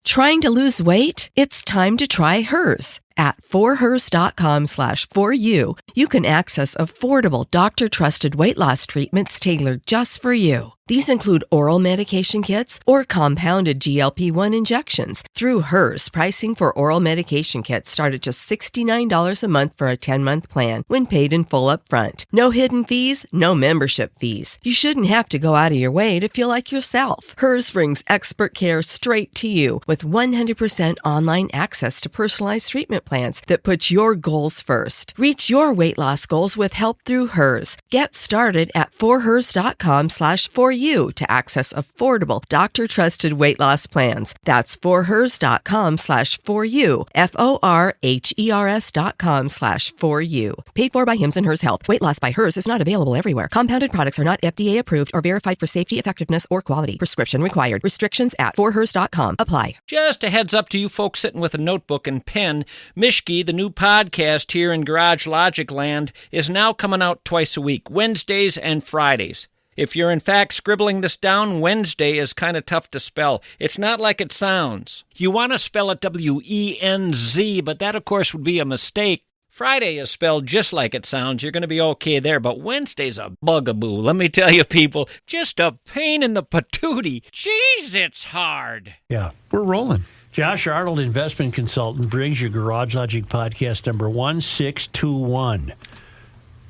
Trying to lose weight? It's time to try Hers. At forhers.com/4u, you can access affordable, doctor-trusted weight loss treatments tailored just for you. These include oral medication kits or compounded GLP-1 injections. Through Hers, pricing for oral medication kits start at just $69 a month for a 10-month plan when paid in full up front. No hidden fees, no membership fees. You shouldn't have to go out of your way to feel like yourself. Hers brings expert care straight to you with 100% online access to personalized treatment plans that put your goals first. Reach your weight loss goals with help through Hers. Get started at forhers.com/4u to access affordable, doctor-trusted weight loss plans. That's forhers.com/4u, forhers.com/4u. Paid for by Hims and Hers Health. Weight loss by Hers is not available everywhere. Compounded products are not FDA approved or verified for safety, effectiveness, or quality. Prescription required. Restrictions at forhers.com apply. Just a heads up to you folks sitting with a notebook and pen. Mishki, the new podcast here in Garage Logic Land, is now coming out twice a week, Wednesdays and Fridays. If you're in fact scribbling this down, Wednesday is kind of tough to spell. It's not like it sounds. You want to spell it W-E-N-Z, but that, of course, would be a mistake. Friday is spelled just like it sounds. You're going to be okay there, but Wednesday's a bugaboo. Let me tell you, people, just a pain in the patootie. Jeez, it's hard. Yeah. We're rolling. Josh Arnold, investment consultant, brings you Garage Logic podcast number 1621.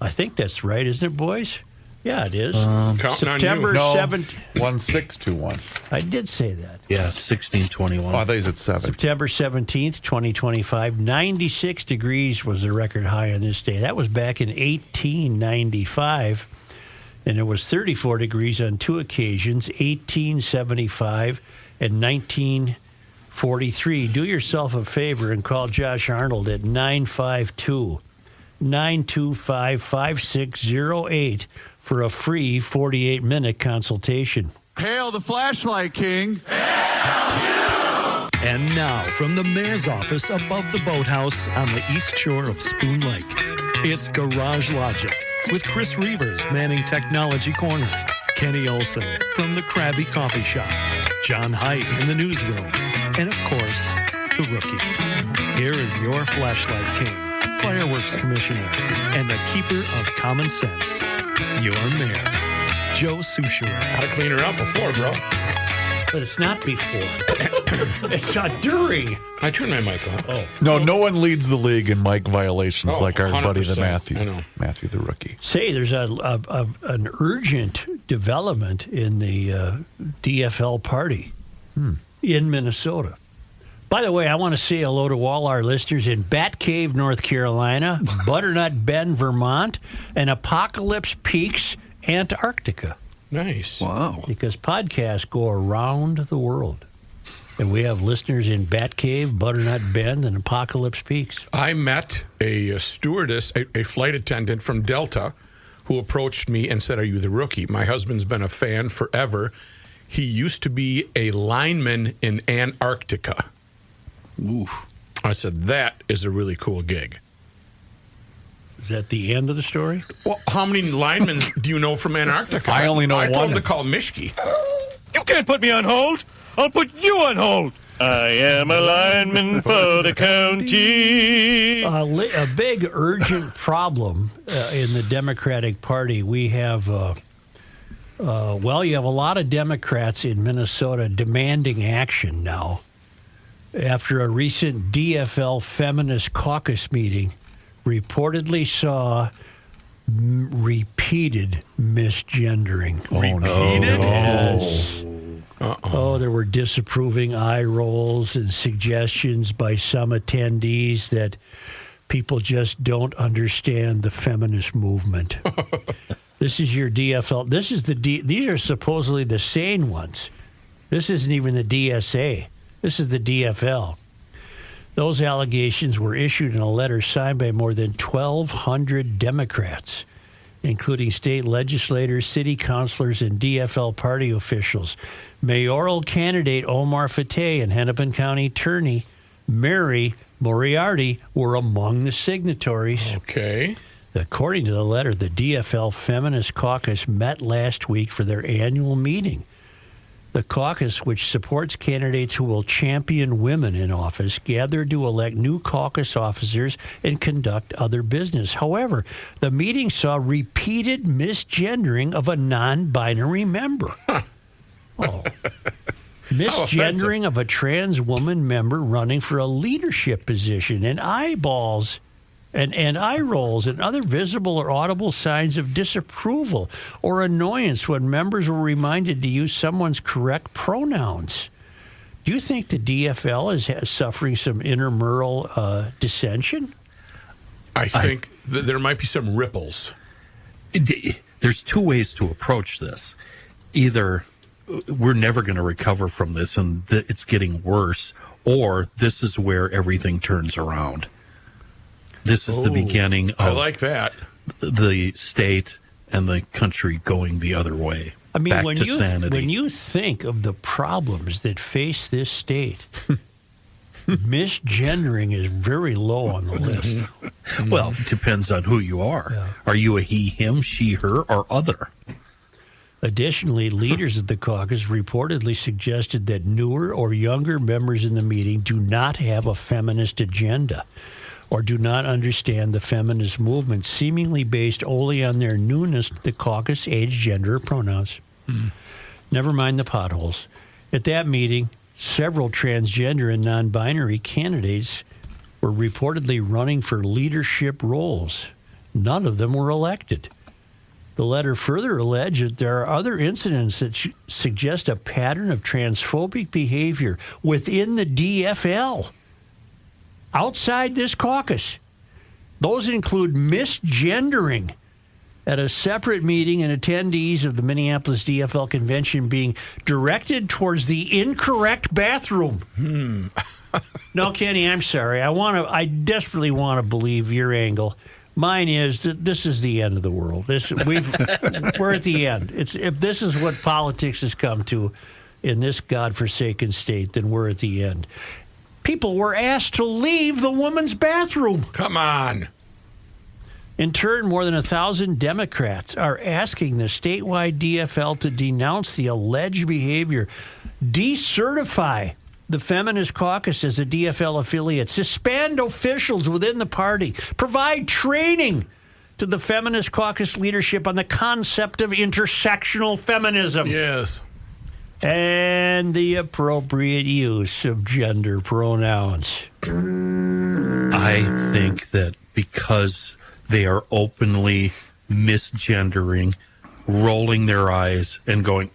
I think that's right, isn't it, boys? Yeah, it is. September 7th. 1621. I did say that. Yeah, 1621. Oh, I thought you said 7. September 17th, 2025. 96 degrees was the record high on this day. That was back in 1895. And it was 34 degrees on two occasions, 1875 and 1943. Do yourself a favor and call Josh Arnold at 952-925-5608 for a free 48-minute consultation. Hail the flashlight king. And now, from the mayor's office above the boathouse on the east shore of Spoon Lake, it's Garage Logic with Chris Reavers manning Technology Corner, Kenny Olson from the Krabby Coffee Shop, John Heidt in the newsroom, and of course, the Rookie. Here is your flashlight king, fireworks commissioner, and the keeper of common sense, your mayor, Joe Souchere. Had to clean her up before, bro. But it's not before. It's not during. I turned my mic on. Oh. No one leads the league in mic violations like our buddy the 100%. Matthew. I know. Matthew the Rookie. Say, there's an urgent development in the DFL party in Minnesota. By the way, I want to say hello to all our listeners in Bat Cave, North Carolina, Butternut Bend, Vermont, and Apocalypse Peaks, Antarctica. Nice. Wow. Because podcasts go around the world. And we have listeners in Bat Cave, Butternut Bend, and Apocalypse Peaks. I met a stewardess, a flight attendant from Delta, who approached me and said, "Are you the Rookie?" My husband's been a fan forever. He used to be a lineman in Antarctica. Ooh. I said, that is a really cool gig. Is that the end of the story? Well, how many linemen do you know from Antarctica? I only know I one. told him to call Mishki. You can't put me on hold. I'll put you on hold. I am a lineman for the county. A big urgent problem in the Democratic Party. We have, you have a lot of Democrats in Minnesota demanding action now after a recent DFL feminist caucus meeting reportedly saw repeated misgendering. Repeated? Yes. Uh-oh. Oh, there were disapproving eye rolls and suggestions by some attendees that people just don't understand the feminist movement. This is your DFL. These are supposedly the sane ones. This isn't even the DSA. This is the DFL. Those allegations were issued in a letter signed by more than 1,200 Democrats, including state legislators, city councilors, and DFL party officials. Mayoral candidate Omar Fateh and Hennepin County Attorney Mary Moriarty were among the signatories. Okay. According to the letter, the DFL Feminist Caucus met last week for their annual meeting. The caucus, which supports candidates who will champion women in office, gathered to elect new caucus officers and conduct other business. However, the meeting saw repeated misgendering of a non-binary member. Oh. Misgendering of a trans woman member running for a leadership position, and eyeballs and eye rolls and other visible or audible signs of disapproval or annoyance when members were reminded to use someone's correct pronouns. Do you think the DFL is suffering some intramural dissension? I think there might be some ripples. There's two ways to approach this. Either we're never going to recover from this and it's getting worse, or this is where everything turns around. This is the beginning of I like that. The state and the country going the other way. I mean, back when to sanity. When you think of the problems that face this state, misgendering is very low on the list. Well, it depends on who you are. Yeah. Are you a he, him, she, her, or other? Additionally, leaders of the caucus reportedly suggested that newer or younger members in the meeting do not have a feminist agenda or do not understand the feminist movement, seemingly based only on their newness to the caucus, age, gender, or pronouns. Never mind the potholes. At that meeting, several transgender and non-binary candidates were reportedly running for leadership roles. None of them were elected. The letter further alleged that there are other incidents that suggest a pattern of transphobic behavior within the DFL. Outside this caucus, those include misgendering at a separate meeting and attendees of the Minneapolis DFL convention being directed towards the incorrect bathroom. No, Kenny, I'm sorry. I desperately want to believe your angle. Mine is that this is the end of the world. We're at the end. If this is what politics has come to in this godforsaken state, then we're at the end. People were asked to leave the women's bathroom. Come on. In turn, more than 1,000 Democrats are asking the statewide DFL to denounce the alleged behavior, decertify the Feminist Caucus as a DFL affiliate, suspend officials within the party, provide training to the Feminist Caucus leadership on the concept of intersectional feminism. Yes. And the appropriate use of gender pronouns. I think that because they are openly misgendering, rolling their eyes, and going,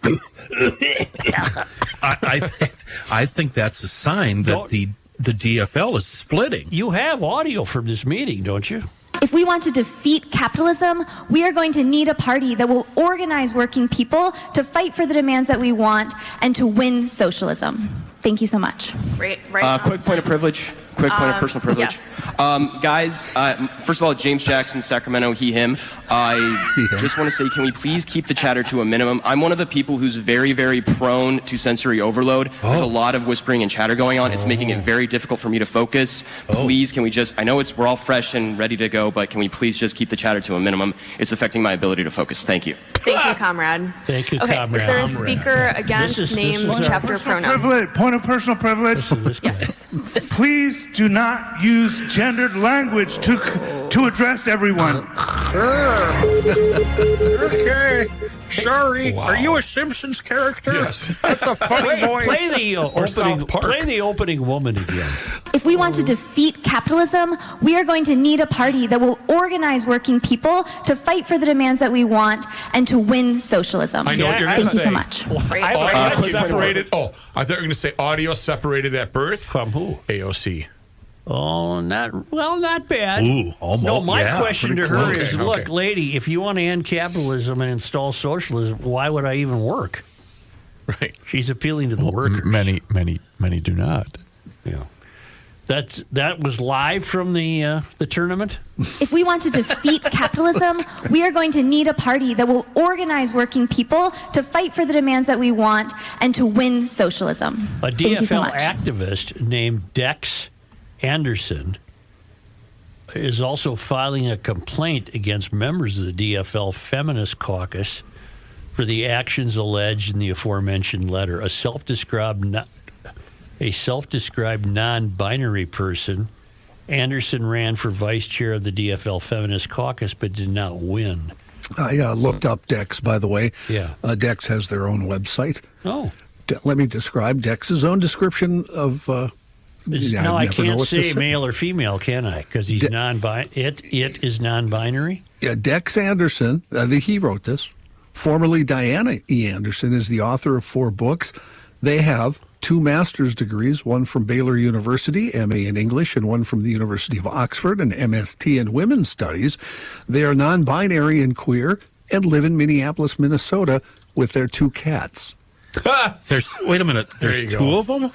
I think that's a sign that the DFL is splitting. You have audio from this meeting, don't you? If we want to defeat capitalism, we are going to need a party that will organize working people to fight for the demands that we want and to win socialism. Thank you so much. Quick point of privilege. Quick point of personal privilege. Yes. Guys, first of all, James Jackson, Sacramento, he, him. I just want to say, can we please keep the chatter to a minimum? I'm one of the people who's very, very prone to sensory overload. There's a lot of whispering and chatter going on. It's making it very difficult for me to focus. Please, can we just, I know we're all fresh and ready to go, but can we please just keep the chatter to a minimum? It's affecting my ability to focus. Thank you. Thank you, comrade. Thank you, okay, comrade. Is there a speaker against name, chapter, pronoun? Point of personal privilege. Yes. Please do not use gendered language to address everyone. Okay. Sorry. Wow. Are you a Simpsons character? Yes. That's a funny voice. Play the opening woman again. If we want to defeat capitalism, we are going to need a party that will organize working people to fight for the demands that we want and to win socialism. I know what you're going to say. Thank you so much. Audio separated. I thought you were going to say audio separated at birth. From who? AOC. Oh, not bad. Ooh, almost. No, my question to her is, Okay. look, lady, if you want to end capitalism and install socialism, why would I even work? Right. She's appealing to the workers. Many do not. Yeah. That was live from the tournament. If we want to defeat capitalism, we are going to need a party that will organize working people to fight for the demands that we want and to win socialism. A Thank you so DFL much. activist named Dex Anderson is also filing a complaint against members of the DFL Feminist Caucus for the actions alleged in the aforementioned letter. A self-described non-binary person, Anderson ran for vice chair of the DFL Feminist Caucus but did not win. I looked up Dex, by the way. Yeah. Dex has their own website. Oh. Let me describe Dex's own description of... no, I can't say male or female, can I? Because he's it is non-binary? Yeah, Dex Anderson, he wrote this. Formerly Diana E. Anderson is the author of 4 books. They have 2 master's degrees, one from Baylor University, MA in English, and one from the University of Oxford, an MST in Women's Studies. They are non-binary and queer and live in Minneapolis, Minnesota with their 2 cats. Wait a minute. There's 2 of them?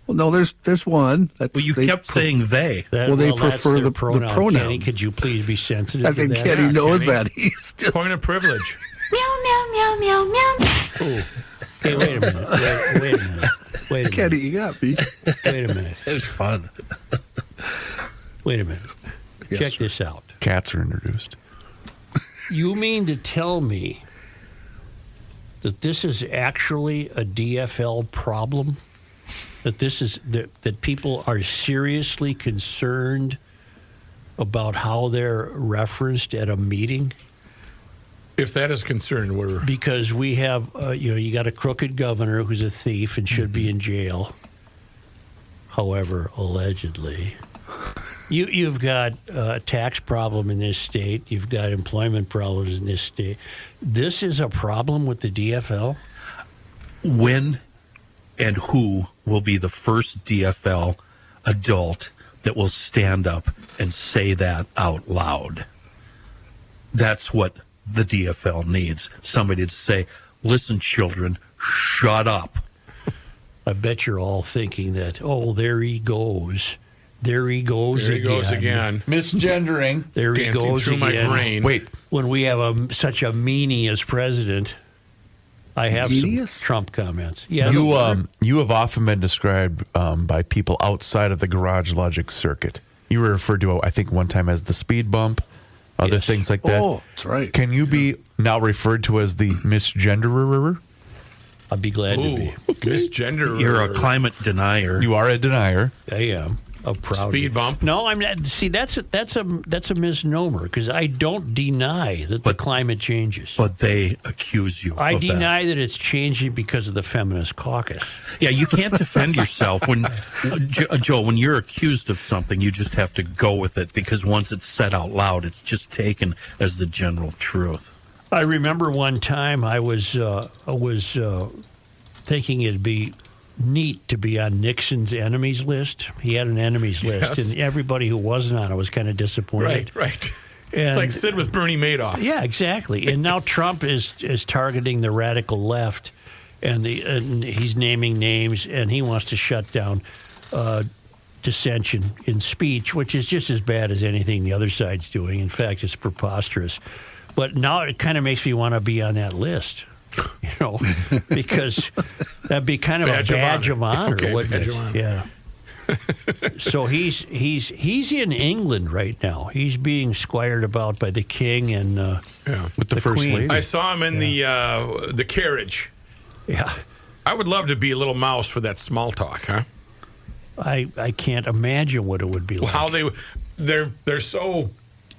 Well, no, there's one. You kept saying they. They prefer the pronoun. Kenny, could you please be sensitive I think to that? Kenny knows that. He's just... Point of privilege. Meow, meow, meow, meow, meow. Oh. Hey, wait a minute. Wait a minute. Kenny, you got me. Wait a minute. It was fun. Wait a minute. Yes, Check sir. this out. Cats are introduced. You mean to tell me that this is actually a DFL problem? That people are seriously concerned about how they're referenced at a meeting? If that is concerned, we're... Because we have, you got a crooked governor who's a thief and should be in jail. However, allegedly. You've got a tax problem in this state. You've got employment problems in this state. This is a problem with the DFL? When and who will be the first DFL adult that will stand up and say that out loud? That's what the DFL needs. Somebody to say, listen, children, shut up. I bet you're all thinking that, oh, there he goes. There he goes again. There he goes again. Misgendering. There he Dancing goes through again. my brain. Wait. When we have such a meanie as president, I have some Trump comments. Yeah, you have often been described by people outside of the Garage Logic circuit. You were referred to, I think, one time as the speed bump, other things like that. Oh, that's right. Can you be now referred to as the misgenderer? I'd be glad to be. Misgenderer. You're a climate denier. You are a denier. I am. A proud speed bump. No, I'm not. See, that's a misnomer because I don't deny that the climate changes. But they accuse you. I of deny that it's changing because of the feminist caucus. Yeah, you can't defend yourself when Joe. When you're accused of something, you just have to go with it because once it's said out loud, it's just taken as the general truth. I remember one time I was thinking it'd be neat to be on Nixon's enemies list. He had an enemies list, and everybody who wasn't on it was kind of disappointed. Right. And, it's like Sid with Bernie Madoff. Yeah, exactly. And now Trump is targeting the radical left, and he's naming names, and he wants to shut down dissension in speech, which is just as bad as anything the other side's doing. In fact, it's preposterous. But now it kind of makes me want to be on that list. Because that'd be kind of a badge of honor, okay, wouldn't badge it? of honor. Yeah. So he's in England right now. He's being squired about by the king and with the first queen. lady. I saw him in the carriage. Yeah. I would love to be a little mouse for that small talk, huh? I can't imagine what it would be like. How they're so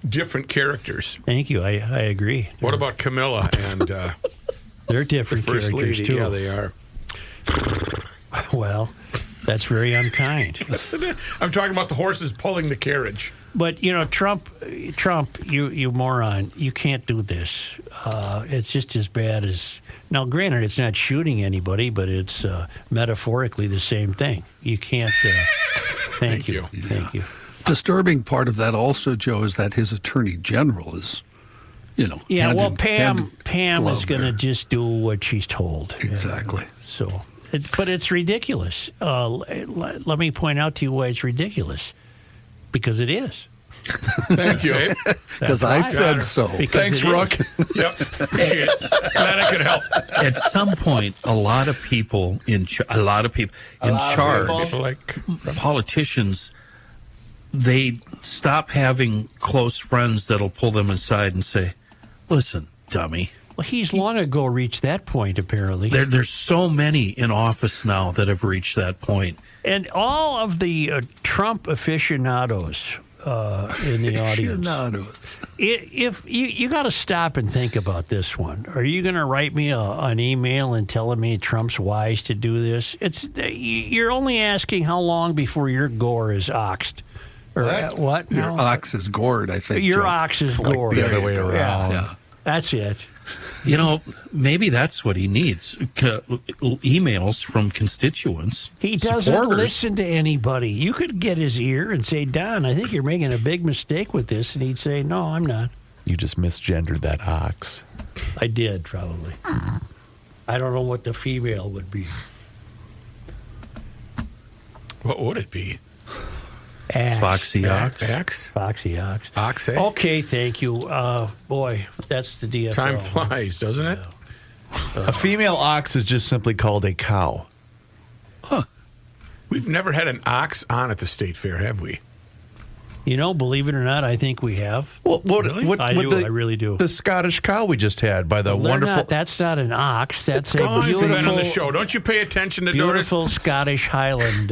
different characters. Thank you. I agree. What about Camilla and they're different the first characters lady? too. Yeah, they are. Well, that's very unkind. I'm talking about the horses pulling the carriage. But Trump, you moron, you can't do this. It's just as bad as. Now, granted, it's not shooting anybody, but it's metaphorically the same thing. You can't. Thank you. Thank you. Disturbing part of that also, Joe, is that his attorney general is, Yeah, well, Pam is going to just do what she's told. Exactly. So, but it's ridiculous. Let me point out to you why it's ridiculous. Because it is. Thank you. Because I said so. Thanks, Rook. Yep. Appreciate it. Glad I could help. At some point, a lot of people in charge, politicians, they stop having close friends that'll pull them aside and say, listen, dummy, Well, he's long ago reached that point, apparently. There's so many in office now that have reached that point. And all of the Trump aficionados in the audience. If you got to stop and think about this one. Are you going to write me an email and telling me Trump's wise to do this? You're only asking how long before your gore is oxed. Or what? Your ox is gored, I think. Your Joe. ox is gored. The other way around. Yeah. That's it. You know, maybe that's what he needs. Emails from constituents. He doesn't listen to anybody. You could get his ear and say, Don, I think you're making a big mistake with this. And he'd say, no, I'm not. You just misgendered that ox. I did, probably. I don't know what the female would be. What would it be? Axe. Foxy ox. Axe? Foxy ox. Ox, eh? Okay, thank you. Boy, that's the DFL. Time flies, doesn't it? A female ox is just simply called a cow. Huh. We've never had an ox on at the state fair, have we? You know, believe it or not, I think we have. Well, Really? I really do. The Scottish cow we just had by the wonderful. That's not an ox. That's a Been on the beautiful, show. Don't you pay attention to beautiful Scottish Highland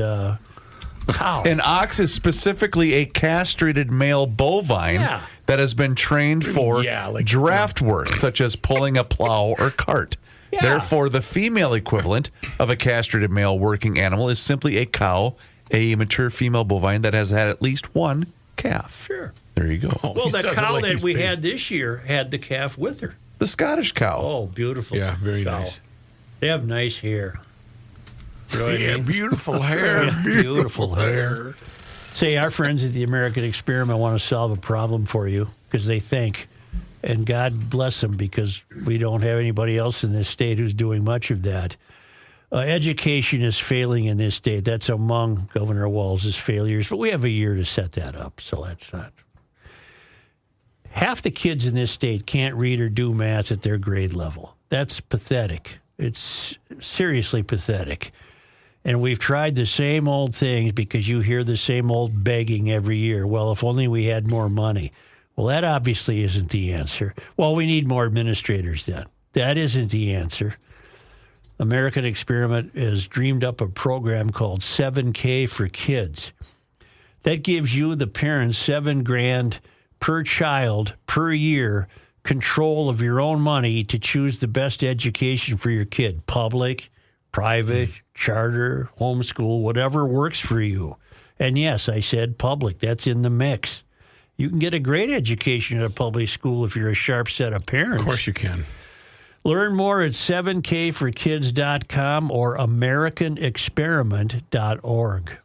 cow. An ox is specifically a castrated male bovine that has been trained for draft work, such as pulling a plow or cart. Yeah. Therefore, the female equivalent of a castrated male working animal is simply a cow, a mature female bovine that has had at least one calf. Sure. There you go. Well, the cow that we had this year had the calf with her. The Scottish cow. Oh, beautiful. Yeah, very cow. nice. They have nice hair. You know what I mean? Beautiful hair. Yeah, beautiful hair. Say, our friends at the American Experiment want to solve a problem for you because they think, and God bless them because we don't have anybody else in this state who's doing much of that. Education is failing in this state. That's among Governor Walz's failures, but we have a year to set that up, so that's not. Half the kids in this state can't read or do math at their grade level. That's pathetic. It's seriously pathetic. And we've tried the same old things because you hear the same old begging every year. Well, if only we had more money. Well, that obviously isn't the answer. Well, we need more administrators then. That isn't the answer. American Experiment has dreamed up a program called 7K for Kids. That gives you, the parents, $7,000 per child per year, control of your own money to choose the best education for your kid. Public, private, charter, homeschool, whatever works for you. And yes, I said public. That's in the mix. You can get a great education at a public school if you're a sharp set of parents. Of course you can. Learn more at 7kforkids.com or americanexperiment.org.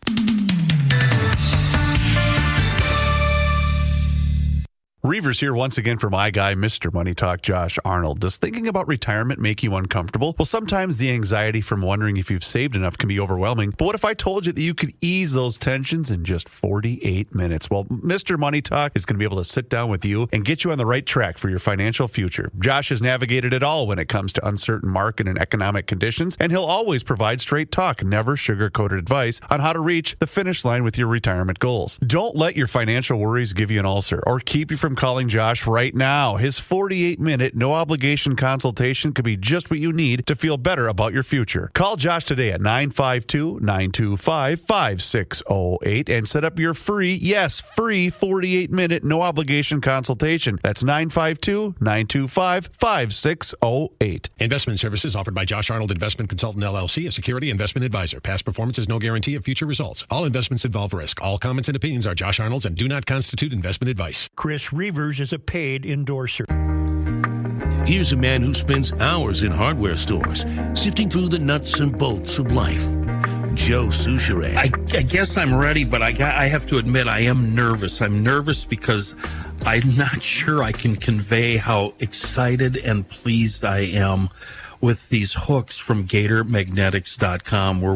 Reavers here once again for my guy, Mr. Money Talk, Josh Arnold. Does thinking about retirement make you uncomfortable? Well, sometimes the anxiety from wondering if you've saved enough can be overwhelming. But what if I told you that you could ease those tensions in just 48 minutes? Well, Mr. Money Talk is going to be able to sit down with you and get you on the right track for your financial future. Josh has navigated it all when it comes to uncertain market and economic conditions, and he'll always provide straight talk, never sugar-coated advice on how to reach the finish line with your retirement goals. Don't let your financial worries give you an ulcer or keep you from calling Josh right now. His 48-minute, no-obligation consultation could be just what you need to feel better about your future. Call Josh today at 952-925-5608 and set up your free 48-minute, no-obligation consultation. That's 952-925-5608. Investment services offered by Josh Arnold Investment Consultant, LLC, a security investment advisor. Past performance is no guarantee of future results. All investments involve risk. All comments and opinions are Josh Arnold's and do not constitute investment advice. Chris Reavers is a paid endorser. Here's a man who spends hours in hardware stores, sifting through the nuts and bolts of life. Joe Souchere. I guess I'm ready, but I have to admit I am nervous. I'm nervous because I'm not sure I can convey how excited and pleased I am with these hooks from GatorMagnetics.com. We're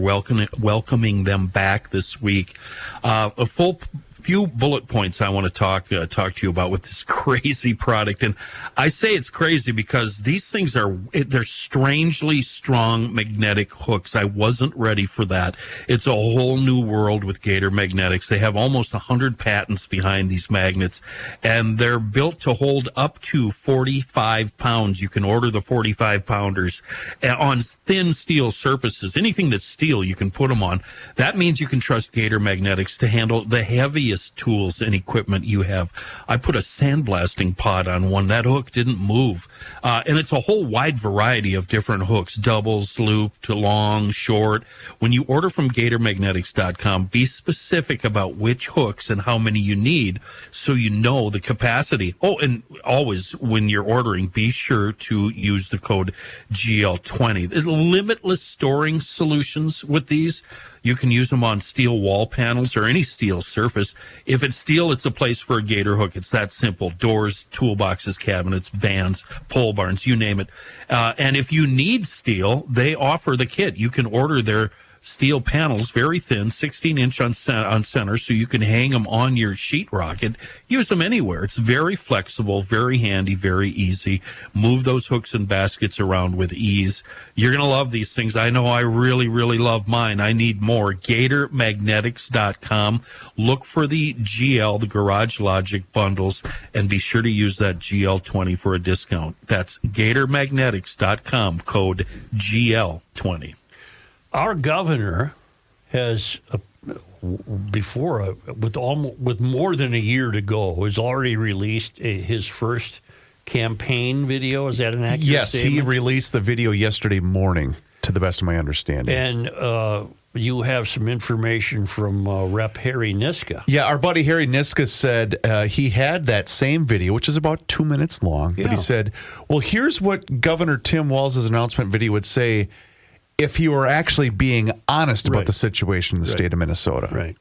welcoming them back this week. A full few bullet points I want to talk to you about with this crazy product. And I say it's crazy because these things they're strangely strong magnetic hooks. I wasn't ready for that. It's a whole new world with Gator Magnetics. They have almost 100 patents behind these magnets, and they're built to hold up to 45 pounds. You can order the 45 pounders on thin steel surfaces. Anything that's steel, you can put them on. That means you can trust Gator Magnetics to handle the heaviest tools and equipment you have. I put a sandblasting pod on one. That hook didn't move. And it's a whole wide variety of different hooks, doubles, looped, long, short. When you order from GatorMagnetics.com, be specific about which hooks and how many you need so you know the capacity. Oh, and always when you're ordering, be sure to use the code GL20. There's limitless storing solutions with these. You can use them on steel wall panels or any steel surface. If it's steel, it's a place for a Gator hook. It's that simple. Doors, toolboxes, cabinets, vans, pole barns, you name it. And if you need steel, they offer the kit. You can order their steel panels, very thin, 16-inch on center, so you can hang them on your sheetrock and use them anywhere. It's very flexible, very handy, very easy. Move those hooks and baskets around with ease. You're going to love these things. I know I really, really love mine. I need more. GatorMagnetics.com. Look for the GL, the Garage Logic bundles, and be sure to use that GL20 for a discount. That's GatorMagnetics.com, code GL20. Our governor has, with more than a year to go, has already released his first campaign video. Is that an accurate Yes, statement? he released the video yesterday morning, to the best of my understanding. And you have some information from Rep. Harry Niska. Yeah, our buddy Harry Niska said he had that same video, which is about 2 minutes long. Yeah. But he said, well, here's what Governor Tim Walz's announcement video would say if he were actually being honest about the situation in the state of Minnesota. Right.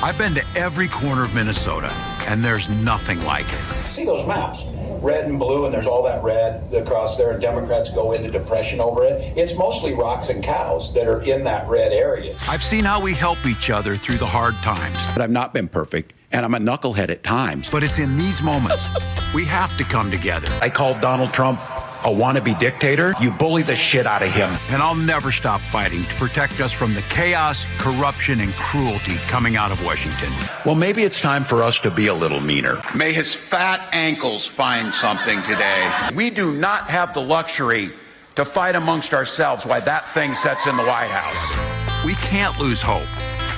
I've been to every corner of Minnesota, and there's nothing like it. See those maps? Red and blue, and there's all that red across there, and Democrats go into depression over it. It's mostly rocks and cows that are in that red area. I've seen how we help each other through the hard times. But I've not been perfect, and I'm a knucklehead at times. But it's in these moments we have to come together. I called Donald Trump a wannabe dictator. You bully the shit out of him. And I'll never stop fighting to protect us from the chaos, corruption, and cruelty coming out of Washington. Well, maybe it's time for us to be a little meaner. May his fat ankles find something today. We do not have the luxury to fight amongst ourselves while that thing sits in the White House. We can't lose hope,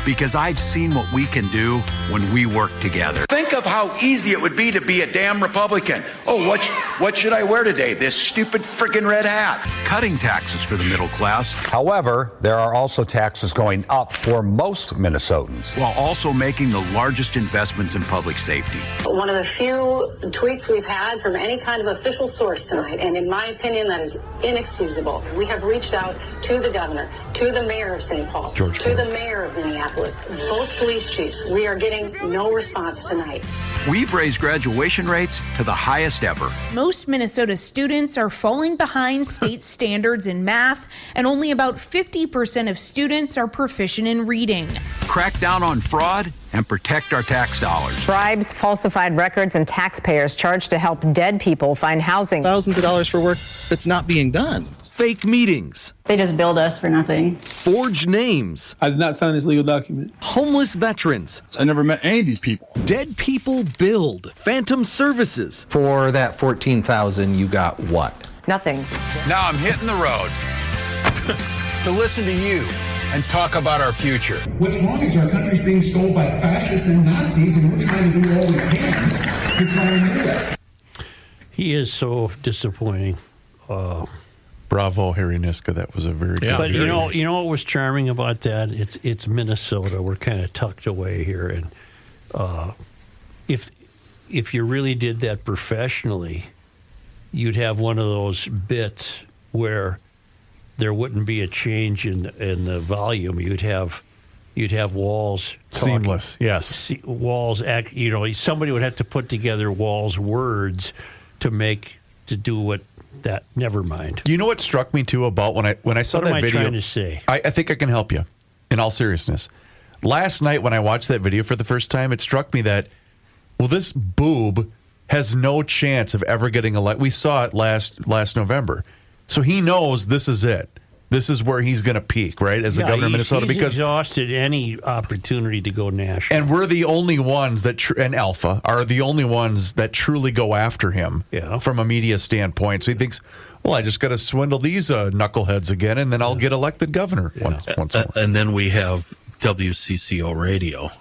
because I've seen what we can do when we work together. Think of how easy it would be to be a damn Republican. Oh, what should I wear today? This stupid freaking red hat. Cutting taxes for the middle class. However, there are also taxes going up for most Minnesotans. While also making the largest investments in public safety. One of the few tweets we've had from any kind of official source tonight, and in my opinion, that is inexcusable. We have reached out to the governor, to the mayor of St. Paul, to the mayor of Minneapolis, both police chiefs. We are getting no response tonight. We've raised graduation rates to the highest ever. Most Minnesota students are falling behind state standards in math, and only about 50% of students are proficient in reading. Crack down on fraud and protect our tax dollars. Bribes, falsified records, and taxpayers charged to help dead people find housing. Thousands of dollars for work that's not being done. Fake meetings. They just billed us for nothing. Forged names. I did not sign this legal document. Homeless veterans. I never met any of these people. Dead people billed. Phantom services. For that $14,000, you got what? Nothing. Now I'm hitting the road to listen to you and talk about our future. What's wrong is our country's being stole by fascists and Nazis, and we're trying to do all we can to try and do that. He is so disappointing. Bravo, Harry Niska. That was a very good But video. you know what was charming about that? It's Minnesota. We're kind of tucked away here, and if you really did that professionally, you'd have one of those bits where there wouldn't be a change in the volume. You'd have Walls talking. Seamless. Yes. Walls act. Somebody would have to put together Walls' words to do what. That never mind. You know what struck me too about when I saw what that am video? I trying to say? I think I can help you. In all seriousness, last night when I watched that video for the first time, it struck me that, well, this boob has no chance of ever getting elected. We saw it last November. So he knows this is it. This is where he's going to peak, right, as the governor of Minnesota. He's because exhausted any opportunity to go national. And we're the only ones that, and Alpha, are the only ones that truly go after him from a media standpoint. So he thinks, well, I just got to swindle these knuckleheads again, and then I'll get elected governor once more. And then we have WCCO radio.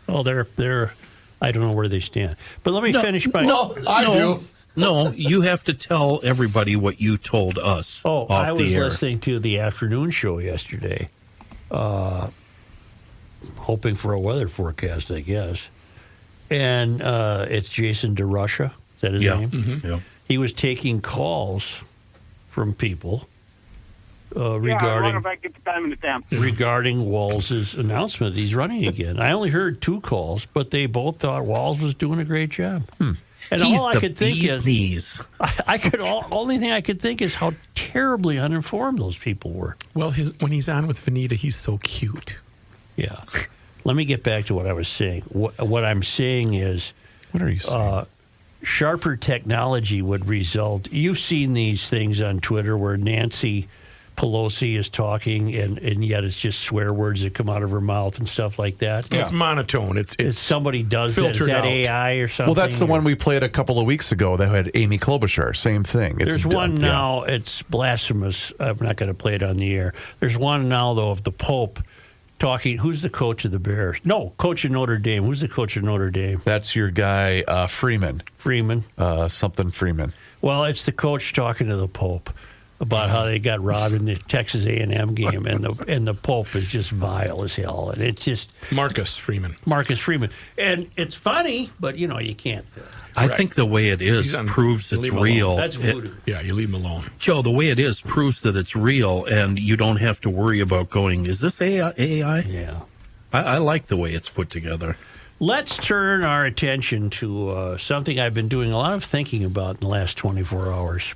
Oh, they're I don't know where they stand. But let me finish by... I do. No, you have to tell everybody what you told us off I the was air. listening to the afternoon show yesterday, hoping for a weather forecast, I guess. And it's Jason DeRusha. Is that his name? Mm-hmm. Yeah. He was taking calls from people I wonder if I get the time in the damn. regarding Walz's announcement that he's running again. I only heard 2 calls, but they both thought Walz was doing a great job. And He's all I the could think bee's is, knees. only thing I could think is how terribly uninformed those people were. Well, when he's on with Vanita, he's so cute. Yeah. Let me get back to what I was saying. What I'm saying is, what are you saying? Sharper technology would result. You've seen these things on Twitter where Nancy Pelosi is talking, and yet it's just swear words that come out of her mouth and stuff like that. Yeah. It's monotone. It's somebody does that. Is filtered that out. AI or something? Well, that's the one we played a couple of weeks ago that had Amy Klobuchar. Same thing. There's one now. It's blasphemous. I'm not going to play it on the air. There's one now, though, of the Pope talking. Who's the coach of the Bears? No, coach of Notre Dame. Who's the coach of Notre Dame? That's your guy, Freeman. Something Freeman. Well, it's the coach talking to the Pope about how they got robbed in the Texas A&M game, and the Pope is just vile as hell, and it's just Marcus Freeman, and it's funny, but you can't. I think the way it is proves it's real. That's voodoo. You leave him alone, Joe. The way it is proves that it's real, and you don't have to worry about going, is this AI? Yeah, I like the way it's put together. Let's turn our attention to something I've been doing a lot of thinking about in the last 24 hours.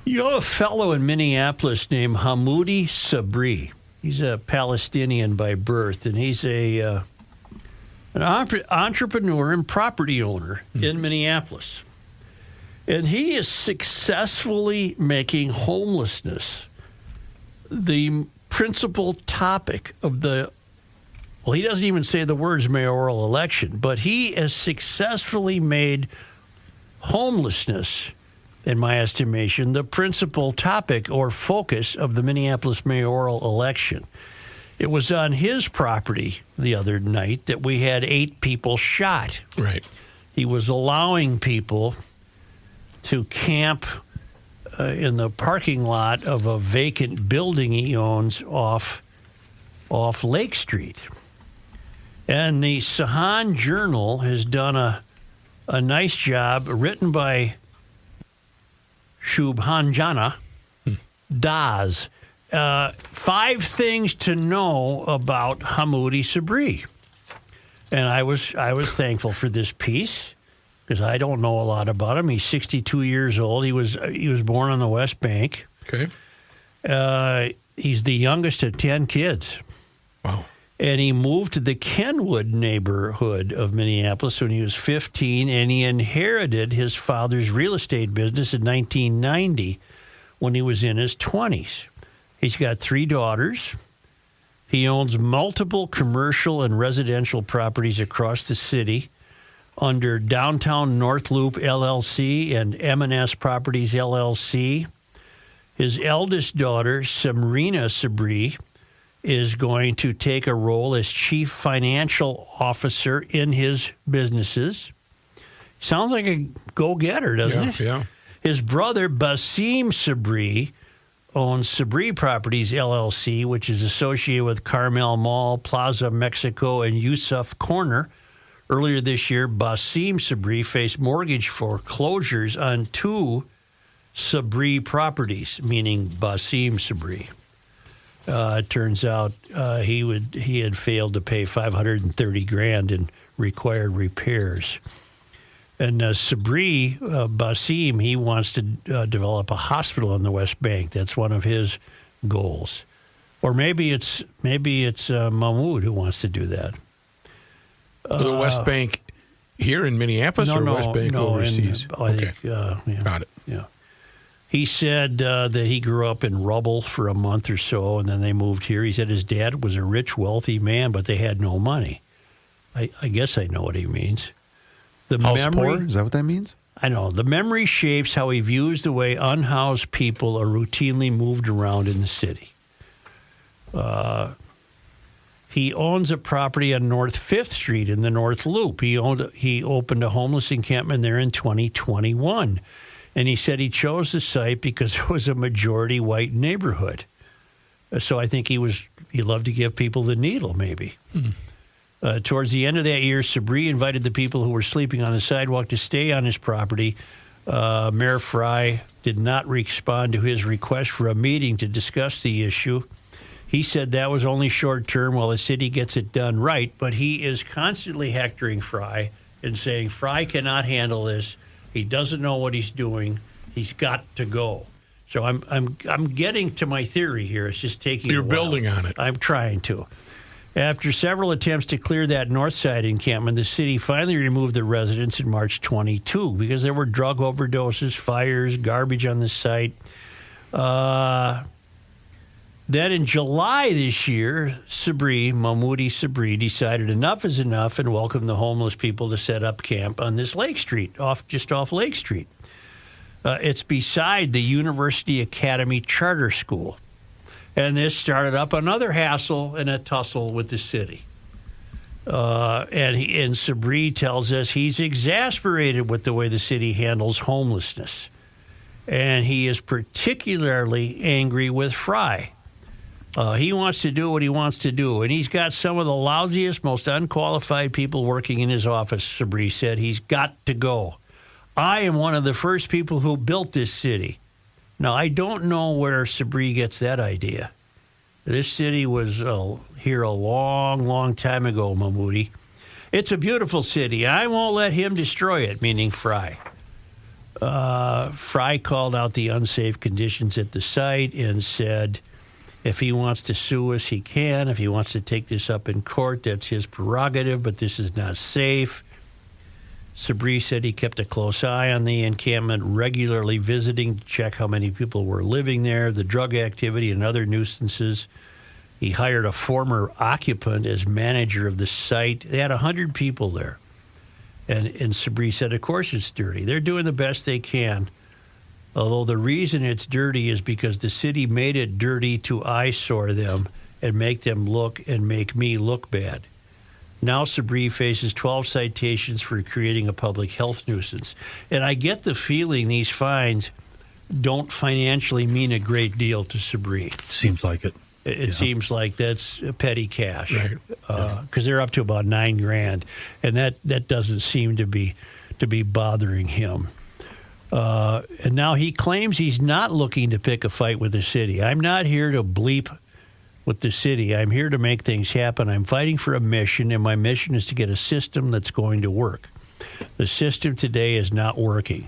You know a fellow in Minneapolis named Hamoudi Sabri. He's a Palestinian by birth, and he's an entrepreneur and property owner in Minneapolis. And he is successfully making homelessness the principal topic of he doesn't even say the words mayoral election, but he has successfully made homelessness, in my estimation, the principal topic or focus of the Minneapolis mayoral election. It was on his property the other night that we had 8 people shot. Right. He was allowing people to camp in the parking lot of a vacant building he owns off Lake Street. And the Sahan Journal has done a nice job, written by Shubhanjana Das. 5 things to know about Hamoudi Sabri. And I was thankful for this piece because I don't know a lot about him. He's 62 years old. He was born on the West Bank. Okay. He's the youngest of 10 kids. Wow. And he moved to the Kenwood neighborhood of Minneapolis when he was 15, and he inherited his father's real estate business in 1990 when he was in his 20s. He's got 3 daughters. He owns multiple commercial and residential properties across the city under Downtown North Loop LLC and M&S Properties LLC. His eldest daughter, Samrina Sabri, is going to take a role as chief financial officer in his businesses. Sounds like a go-getter, doesn't it? Yeah. His brother, Basim Sabri, owns Sabri Properties LLC, which is associated with Carmel Mall, Plaza Mexico, and Yusuf Corner. Earlier this year, Basim Sabri faced mortgage foreclosures on 2 Sabri properties, meaning Basim Sabri. It turns out he had failed to pay $530,000 in required repairs. And Sabri Basim, he wants to develop a hospital on the West Bank. That's one of his goals. Or maybe it's Mahmoud who wants to do that. The West Bank here in Minneapolis or West Bank overseas? I think, Got it. Yeah. He said that he grew up in rubble for a month or so, and then they moved here. He said his dad was a rich, wealthy man, but they had no money. I guess I know what he means. The House poor? Is that what that means? I know. The memory shapes how he views the way unhoused people are routinely moved around in the city. He owns a property on North 5th Street in the North Loop. He opened a homeless encampment there in 2021. And he said he chose the site because it was a majority white neighborhood. So I think he loved to give people the needle, maybe. Towards the end of that year, Sabri invited the people who were sleeping on the sidewalk to stay on his property. Mayor Frey did not respond to his request for a meeting to discuss the issue. He said that was only short term while the city gets it done right, but he is constantly hectoring Frey and saying Frey cannot handle this. He doesn't know what he's doing. He's got to go. So I'm getting to my theory here. It's just taking You're a while. building on it. I'm trying to. After several attempts to clear that north side encampment, the city finally removed the residents in March 22 because there were drug overdoses, fires, garbage on the site. Then in July this year, Hamoudi Sabri, decided enough is enough and welcomed the homeless people to set up camp on this Lake Street, just off Lake Street. It's beside the University Academy Charter School. And this started up another hassle and a tussle with the city. And Sabri tells us he's exasperated with the way the city handles homelessness. And he is particularly angry with Frey. He wants to do what he wants to do, and he's got some of the lousiest, most unqualified people working in his office, Sabri said. He's got to go. I am one of the first people who built this city. Now, I don't know where Sabri gets that idea. This city was here a long, long time ago, Hamoudi. It's a beautiful city. I won't let him destroy it, meaning Frey. Frey called out the unsafe conditions at the site and said if he wants to sue us, he can. If he wants to take this up in court, that's his prerogative, but this is not safe. Sabri said he kept a close eye on the encampment, regularly visiting to check how many people were living there, the drug activity, and other nuisances. He hired a former occupant as manager of the site. They had 100 people there. And Sabri said, of course it's dirty. They're doing the best they can. Although the reason it's dirty is because the city made it dirty to eyesore them and make them look and make me look bad. Now Sabri faces 12 citations for creating a public health nuisance. And I get the feeling these fines don't financially mean a great deal to Sabri. Seems like it. It seems like that's petty cash. Right. Because they're up to about $9,000, and that doesn't seem to be bothering him. And now he claims he's not looking to pick a fight with the city. I'm not here to bleep with the city. I'm here to make things happen. I'm fighting for a mission, and my mission is to get a system that's going to work. The system today is not working.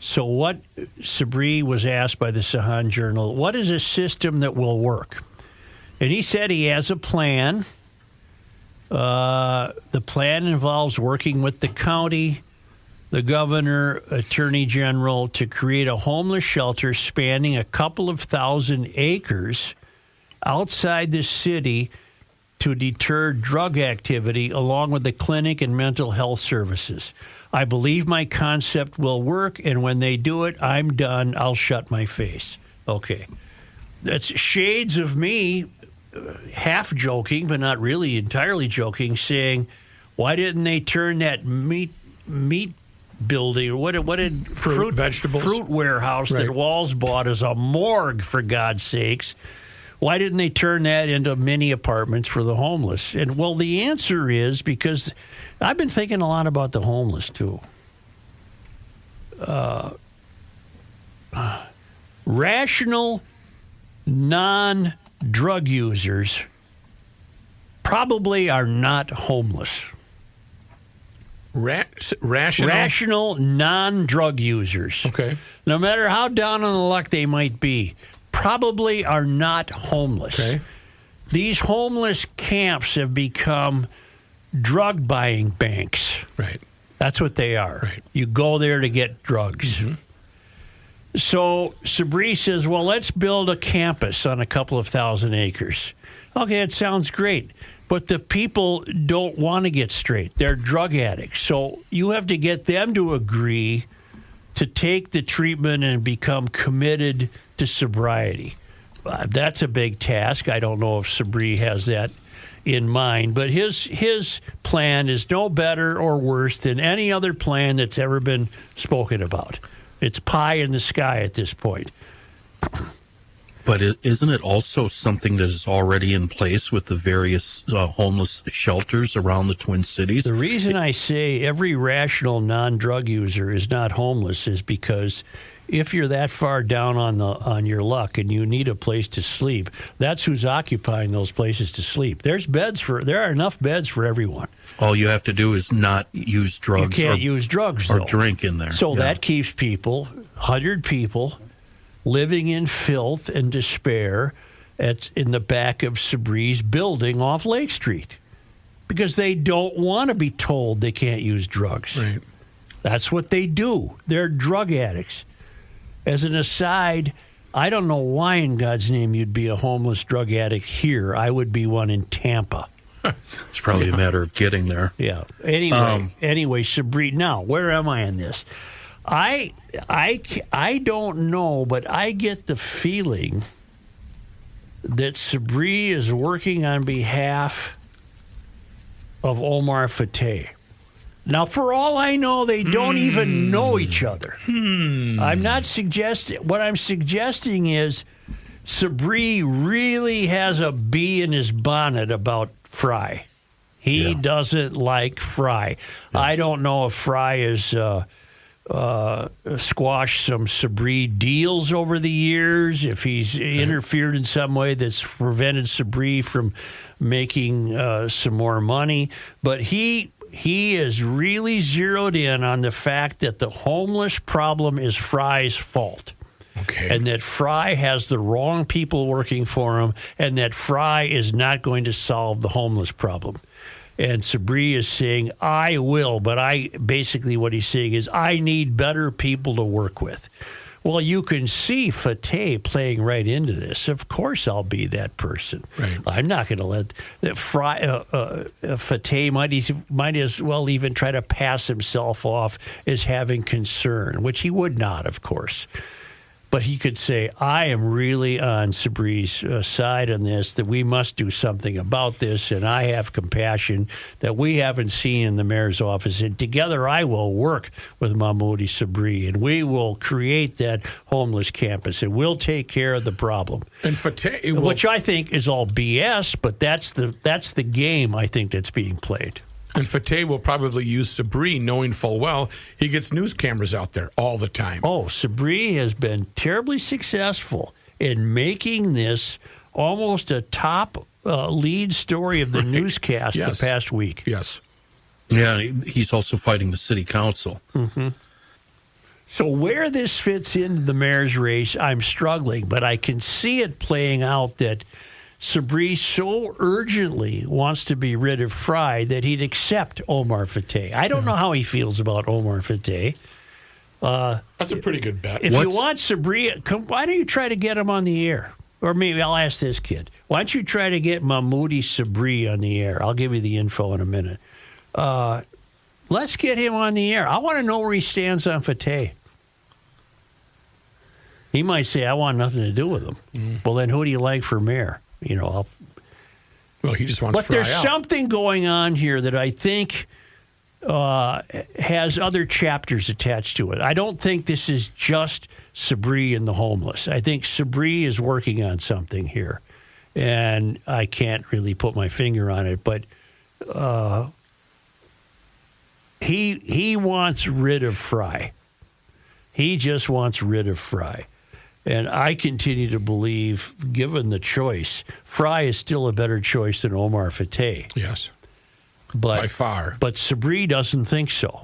So what Sabri was asked by the Sahan Journal, what is a system that will work? And he said he has a plan. The plan involves working with the county, the governor, attorney general to create a homeless shelter spanning a couple of thousand acres outside the city to deter drug activity, along with the clinic and mental health services. I believe my concept will work, and when they do it, I'm done. I'll shut my face. Okay. That's shades of me, half joking, but not really entirely joking, saying, why didn't they turn that meat building, or what did vegetables, fruit warehouse that Walls bought as a morgue, for God's sakes? Why didn't they turn that into mini apartments for the homeless? And well, the answer is because I've been thinking a lot about the homeless too. Rational, non-drug users probably are not homeless. Rational non-drug users. Okay. No matter how down on the luck they might be, probably are not homeless. Okay. These homeless camps have become drug buying banks. Right. That's what they are. Right. You go there to get drugs. Mm-hmm. So Sabri says, well, let's build a campus on a couple of thousand acres. Okay, it sounds great. But the people don't want to get straight. They're drug addicts. So you have to get them to agree to take the treatment and become committed to sobriety. That's a big task. I don't know if Sabri has that in mind, but his plan is no better or worse than any other plan that's ever been spoken about. It's pie in the sky at this point. But isn't it also something that is already in place with the various homeless shelters around the Twin Cities? The reason I say every rational non-drug user is not homeless is because if you're that far down on your luck and you need a place to sleep, that's who's occupying those places to sleep. There are enough beds for everyone. All you have to do is not use drugs. You can't use drugs, or though. drink in there. So that keeps 100 people, living in filth and despair in the back of Sabri's building off Lake Street because they don't want to be told they can't use drugs. Right. That's what they do. They're drug addicts. As an aside, I don't know why in God's name you'd be a homeless drug addict here. I would be one in Tampa. It's probably a matter of getting there. Yeah. Anyway, Sabri. Now, where am I in this? I don't know, but I get the feeling that Sabri is working on behalf of Omar Fateh. Now, for all I know, they don't even know each other. I'm not suggesting. What I'm suggesting is Sabri really has a bee in his bonnet about Frey. He doesn't like Frey. Yeah. I don't know if Frey has squashed some Sabri deals over the years, if he's interfered in some way that's prevented Sabri from making some more money. But he is really zeroed in on the fact that the homeless problem is Frey's fault. Okay. And that Frey has the wrong people working for him, and that Frey is not going to solve the homeless problem. And Sabri is saying, I will, but basically what he's saying is, I need better people to work with. Well, you can see Fateh playing right into this. Of course I'll be that person. Right. I'm not going to let Fateh might as well even try to pass himself off as having concern, which he would not, of course. But he could say, I am really on Sabri's side on this, that we must do something about this, and I have compassion that we haven't seen in the mayor's office. And together I will work with Hamoudi Sabri, and we will create that homeless campus, and we'll take care of the problem. And Fateh, which I think is all BS, but that's the game I think that's being played. And Fateh will probably use Sabri, knowing full well he gets news cameras out there all the time. Oh, Sabri has been terribly successful in making this almost a top lead story of the newscast the past week. Yes. Yeah, he's also fighting the city council. Mm-hmm. So where this fits into the mayor's race, I'm struggling, but I can see it playing out that Sabri so urgently wants to be rid of Frey that he'd accept Omar Fateh. I don't know how he feels about Omar Fateh. That's a pretty good bet. If you want Sabri, why don't you try to get him on the air? Or maybe I'll ask this kid. Why don't you try to get Hamoudi Sabri on the air? I'll give you the info in a minute. Let's get him on the air. I want to know where he stands on Fateh. He might say, I want nothing to do with him. Well, then who do you like for mayor? You know, well, he just wants. But there's something going on here that I think has other chapters attached to it. I don't think this is just Sabri and the homeless. I think Sabri is working on something here, and I can't really put my finger on it. But he wants rid of Frey. He just wants rid of Frey. And I continue to believe, given the choice, Frey is still a better choice than Omar Fateh. Yes. But, by far. But Sabri doesn't think so.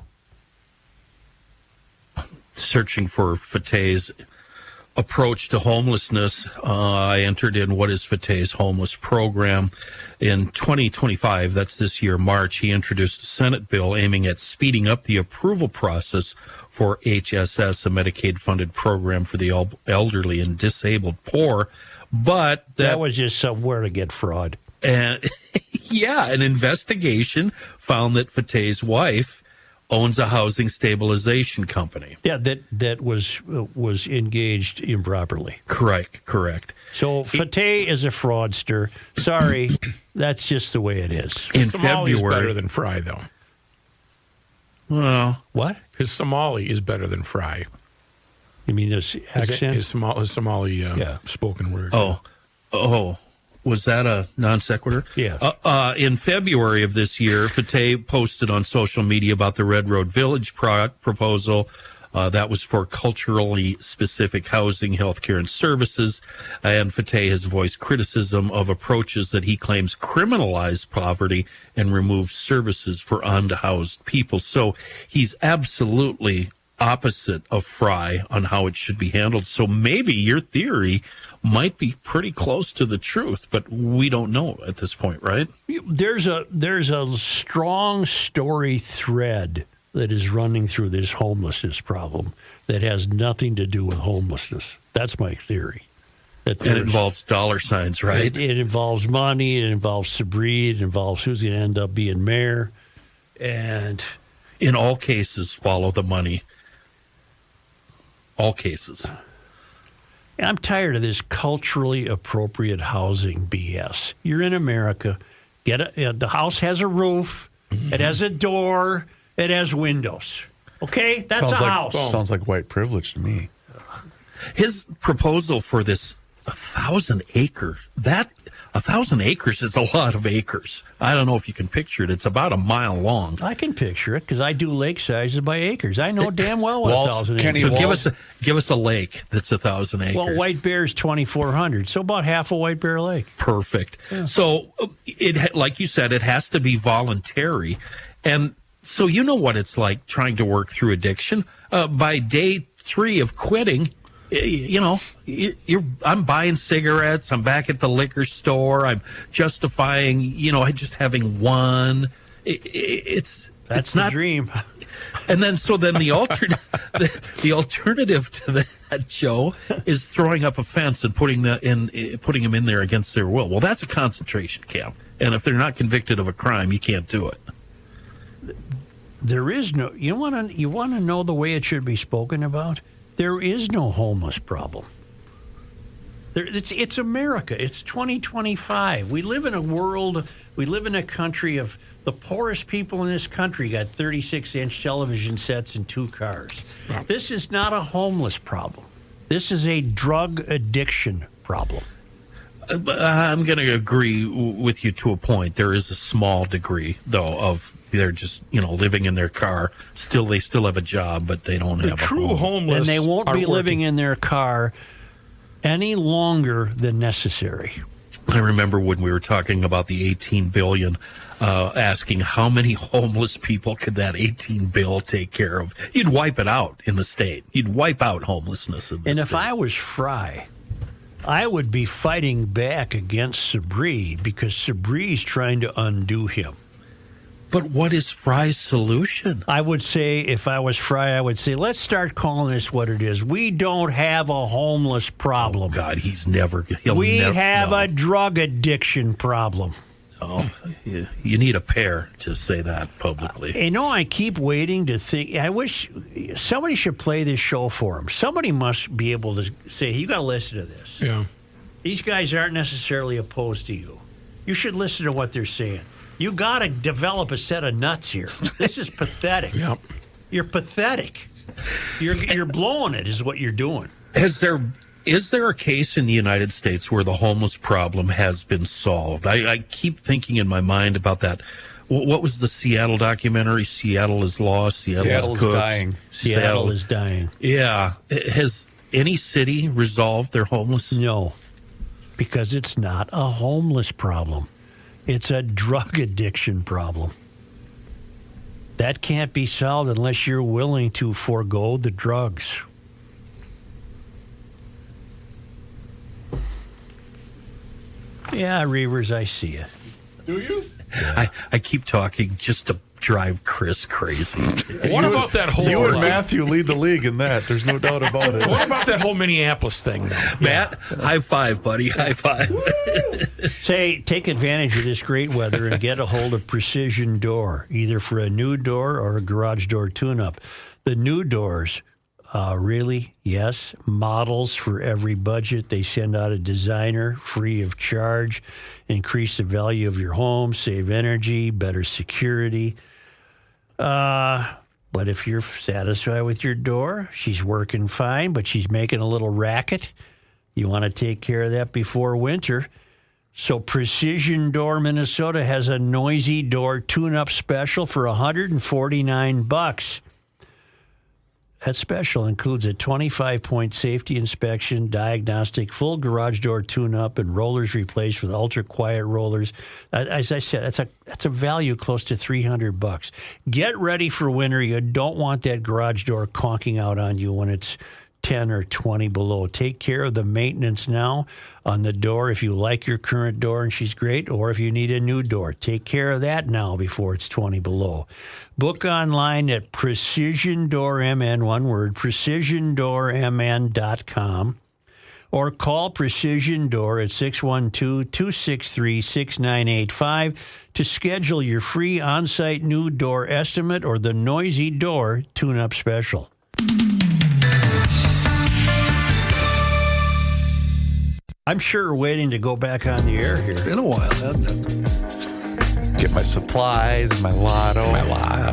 Searching for Fateh's approach to homelessness. I entered in what is Fateh's homeless program. In 2025, that's this year, March, he introduced a Senate bill aiming at speeding up the approval process for HSS, a Medicaid-funded program for the elderly and disabled poor. But that was just somewhere to get fraud. And yeah, an investigation found that Fateh's wife owns a housing stabilization company. Yeah, that was engaged improperly. Correct. So Fateh is a fraudster. Sorry, that's just the way it is. His Somali is better than Frey, though. Well, what? His Somali is better than Frey. You mean his accent? His Somali spoken word. Oh. Was that a non sequitur? Yeah. In February of this year, Fateh posted on social media about the Red Road Village proposal. That was for culturally specific housing, healthcare, and services. And Fateh has voiced criticism of approaches that he claims criminalize poverty and remove services for unhoused people. So he's absolutely opposite of Frey on how it should be handled. So maybe your theory might be pretty close to the truth, but we don't know at this point, right? There's a strong story thread that is running through this homelessness problem that has nothing to do with homelessness. That's my theory. And it involves dollar signs, right? It involves money. It involves Sabri. It involves who's going to end up being mayor. And in all cases, follow the money. All cases. I'm tired of this culturally appropriate housing BS. You're in America. The house has a roof. Mm-hmm. It has a door. It has windows. Okay? That's a house. Sounds like white privilege to me. His proposal for this 1,000 acres, 1,000 acres is a lot of acres. I don't know if you can picture it. It's about a mile long. I can picture it because I do lake sizes by acres. I know damn well what 1,000 acres. So give us a lake that's 1,000 acres. Well, White Bear's 2,400, so about half of White Bear Lake. Perfect. Yeah. So it, like you said, it has to be voluntary, and so you know what it's like trying to work through addiction. By day 3 of quitting, I'm buying cigarettes. I'm back at the liquor store. I'm justifying, just having one. It's not the dream. And then the alternative to that, Joe, is throwing up a fence and putting them in there against their will. Well, that's a concentration camp, and if they're not convicted of a crime, you can't do it. There is no. You want to know the way it should be spoken about? There is no homeless problem. It's America. It's 2025. We live in a world. We live in a country of the poorest people in this country got 36-inch television sets and 2 cars. Wow. This is not a homeless problem. This is a drug addiction problem. I'm going to agree with you to a point. There is a small degree, though, of they're just living in their car. They still have a job, but they don't have a true home. Homeless, and they won't be living in their car any longer than necessary. I remember when we were talking about the $18 billion, asking how many homeless people could that $18 billion take care of. You'd wipe it out in the state. You'd wipe out homelessness in the state. And if I was Frey, I would be fighting back against Sabri because Sabri's trying to undo him. But what is Frey's solution? I would say, if I was Frey, I would say, let's start calling this what it is. We don't have a homeless problem. Oh, God, we have a drug addiction problem. Oh, you need a pair to say that publicly. I keep waiting to think. I wish somebody should play this show for him. Somebody must be able to say, you got to listen to this. Yeah. These guys aren't necessarily opposed to you. You should listen to what they're saying. You got to develop a set of nuts here. This is pathetic. Yep. You're pathetic. You're blowing it is what you're doing. Is there a case in the United States where the homeless problem has been solved? I keep thinking in my mind about that. What was the Seattle documentary? Seattle is lost. Seattle is dying. Seattle is dying. Yeah. Has any city resolved their homeless? No, because it's not a homeless problem. It's a drug addiction problem. That can't be solved unless you're willing to forego the drugs. Yeah, Reavers, I see it. Do you? I keep talking just to drive Chris crazy. What about that whole... You and Matthew lead the league in that. There's no doubt about it. What about that whole Minneapolis thing, though? Matt, high five, buddy. High five. Say, take advantage of this great weather and get a hold of Precision Door, either for a new door or a garage door tune-up. The new doors... really? Yes. Models for every budget. They send out a designer free of charge. Increase the value of your home, save energy, better security. But if you're satisfied with your door, she's working fine, but she's making a little racket. You want to take care of that before winter. So Precision Door Minnesota has a noisy door tune-up special for $149. That special includes a 25-point safety inspection, diagnostic, full garage door tune-up, and rollers replaced with ultra-quiet rollers. As I said, that's a value close to $300. Get ready for winter. You don't want that garage door conking out on you when it's 10 or 20 below. Take care of the maintenance now on the door if you like your current door and she's great, or if you need a new door. Take care of that now before it's 20 below. Book online at Precision Door MN, one word, precisiondoormn.com, or call Precision Door at 612-263-6985 to schedule your free on-site new door estimate or the noisy door tune-up special. I'm sure we're waiting to go back on the air here. Been a while, hasn't it? Get my supplies, my lotto.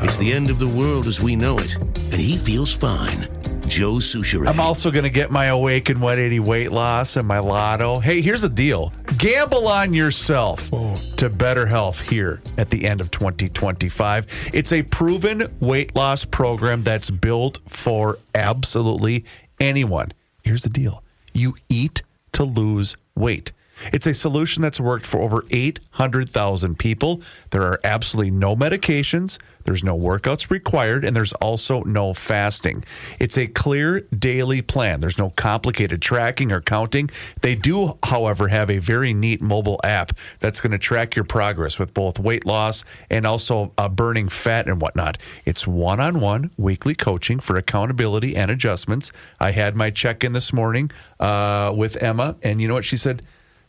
It's the end of the world as we know it, and he feels fine. Joe Souchere. I'm also going to get my Awaken 180 weight loss and my lotto. Hey, here's the deal. Gamble on yourself to better health here at the end of 2025. It's a proven weight loss program that's built for absolutely anyone. Here's the deal. You eat to lose weight. It's a solution that's worked for over 800,000 people. There are absolutely no medications. There's no workouts required, and there's also no fasting. It's a clear daily plan. There's no complicated tracking or counting. They do, however, have a very neat mobile app that's going to track your progress with both weight loss and also burning fat and whatnot. It's one-on-one weekly coaching for accountability and adjustments. I had my check-in this morning with Emma, and you know what she said?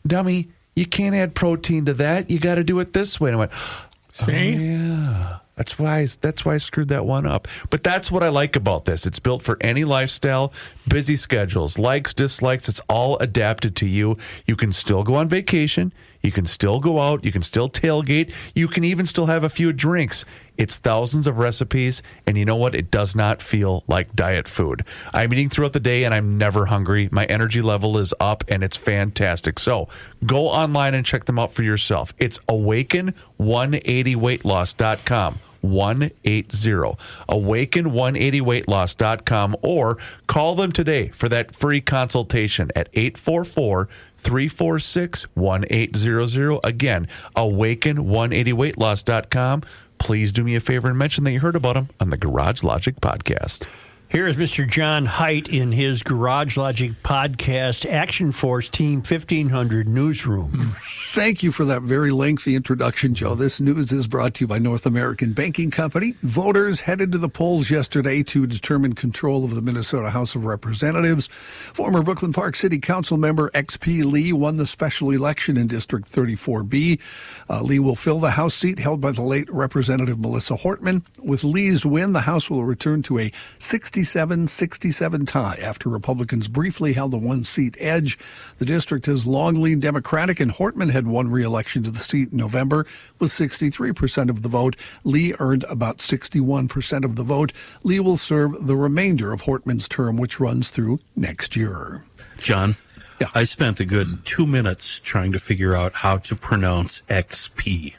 Dummy, you can't add protein to that. You got to do it this way. And I went, see? Oh, yeah. That's why I screwed that one up. But that's what I like about this. It's built for any lifestyle, busy schedules, likes, dislikes. It's all adapted to you. You can still go on vacation. You can still go out. You can still tailgate. You can even still have a few drinks. It's thousands of recipes, and you know what? It does not feel like diet food. I'm eating throughout the day, and I'm never hungry. My energy level is up, and it's fantastic. So go online and check them out for yourself. It's Awaken180weightloss.com. 180. Awaken180weightloss.com, or call them today for that free consultation at 844-346-1800. Again, Awaken180weightloss.com. Please do me a favor and mention that you heard about them on the Garage Logic podcast. Here is Mr. John Heidt in his Garage Logic podcast, Action Force Team 1500 Newsroom. Thank you for that very lengthy introduction, Joe. This news is brought to you by North American Banking Company. Voters headed to the polls yesterday to determine control of the Minnesota House of Representatives. Former Brooklyn Park City Council member XP Lee won the special election in District 34B. Lee will fill the House seat held by the late Representative Melissa Hortman. With Lee's win, the House will return to a 67-67 tie after Republicans briefly held a one-seat edge. The district has long leaned Democratic, and Hortman had won re-election to the seat in November with 63% of the vote. Lee earned about 61% of the vote. Lee will serve the remainder of Hortman's term, which runs through next year. John, yeah. I spent a good 2 minutes trying to figure out how to pronounce XP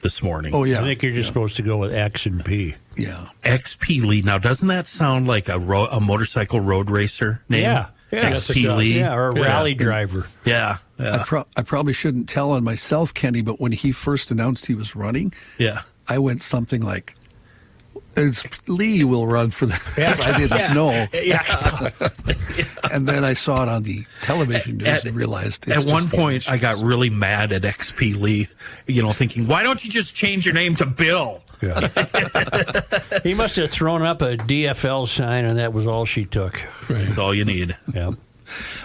this morning. Oh, yeah. I think you're just supposed to go with X and P. Yeah. XP Lee. Now, doesn't that sound like a motorcycle road racer name? Yeah. XP Lee. Yeah, or a rally driver. Yeah. I probably shouldn't tell on myself, Kenny, but when he first announced he was running, yeah, I went something like, It's Lee will run for that. Yes, I didn't know. Yeah. And then I saw it on the television news and realized it's at one just point I got really mad at XP Lee, thinking, why don't you just change your name to Bill? Yeah. He must have thrown up a DFL sign, and that was all she took. Right. That's all you need. Yeah.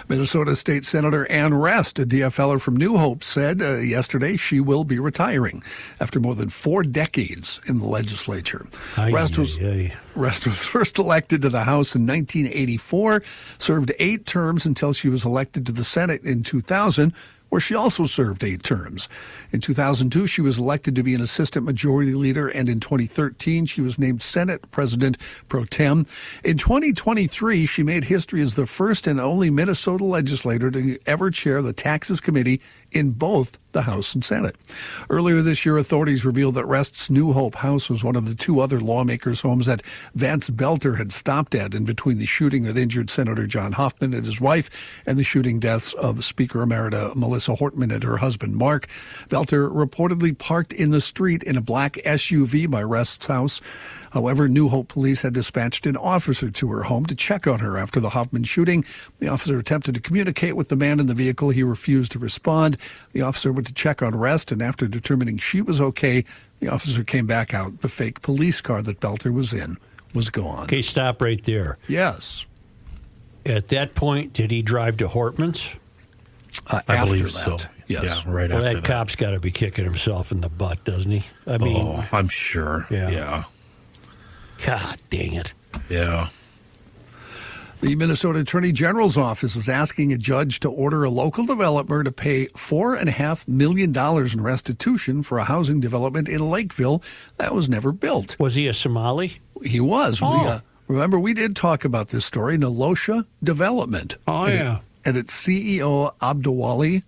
Minnesota State Senator Ann Rest, a DFLer from New Hope, said yesterday she will be retiring after more than 4 decades in the legislature. Rest was first elected to the House in 1984, served 8 terms until she was elected to the Senate in 2000, where she also served 8 terms. In 2002, she was elected to be an assistant majority leader, and in 2013, she was named Senate President pro tem. In 2023, she made history as the first and only Minnesota legislator to ever chair the Taxes Committee in both the House and Senate. Earlier this year, authorities revealed that Rest's New Hope house was one of the 2 other lawmakers' homes that Vance Belter had stopped at in between the shooting that injured Senator John Hoffman and his wife and the shooting deaths of Speaker Emerita Melissa Hortman and her husband Mark. Belter reportedly parked in the street in a black SUV by Rest's house. However, New Hope police had dispatched an officer to her home to check on her after the Hoffman shooting. The officer attempted to communicate with the man in the vehicle. He refused to respond. The officer went to check on Rest, and after determining she was okay, the officer came back out. The fake police car that Belter was in was gone. Okay, stop right there. Yes. At that point, did he drive to Hortman's? I believe so. Yes. Yeah, right well, after that cop's got to be kicking himself in the butt, doesn't he? I mean, I'm sure. Yeah. God dang it. Yeah. The Minnesota Attorney General's office is asking a judge to order a local developer to pay $4.5 million in restitution for a housing development in Lakeville that was never built. Was he a Somali? He was. Oh. Remember, we did talk about this story, Nolosha Development. Oh, yeah. And its CEO, Abdullahi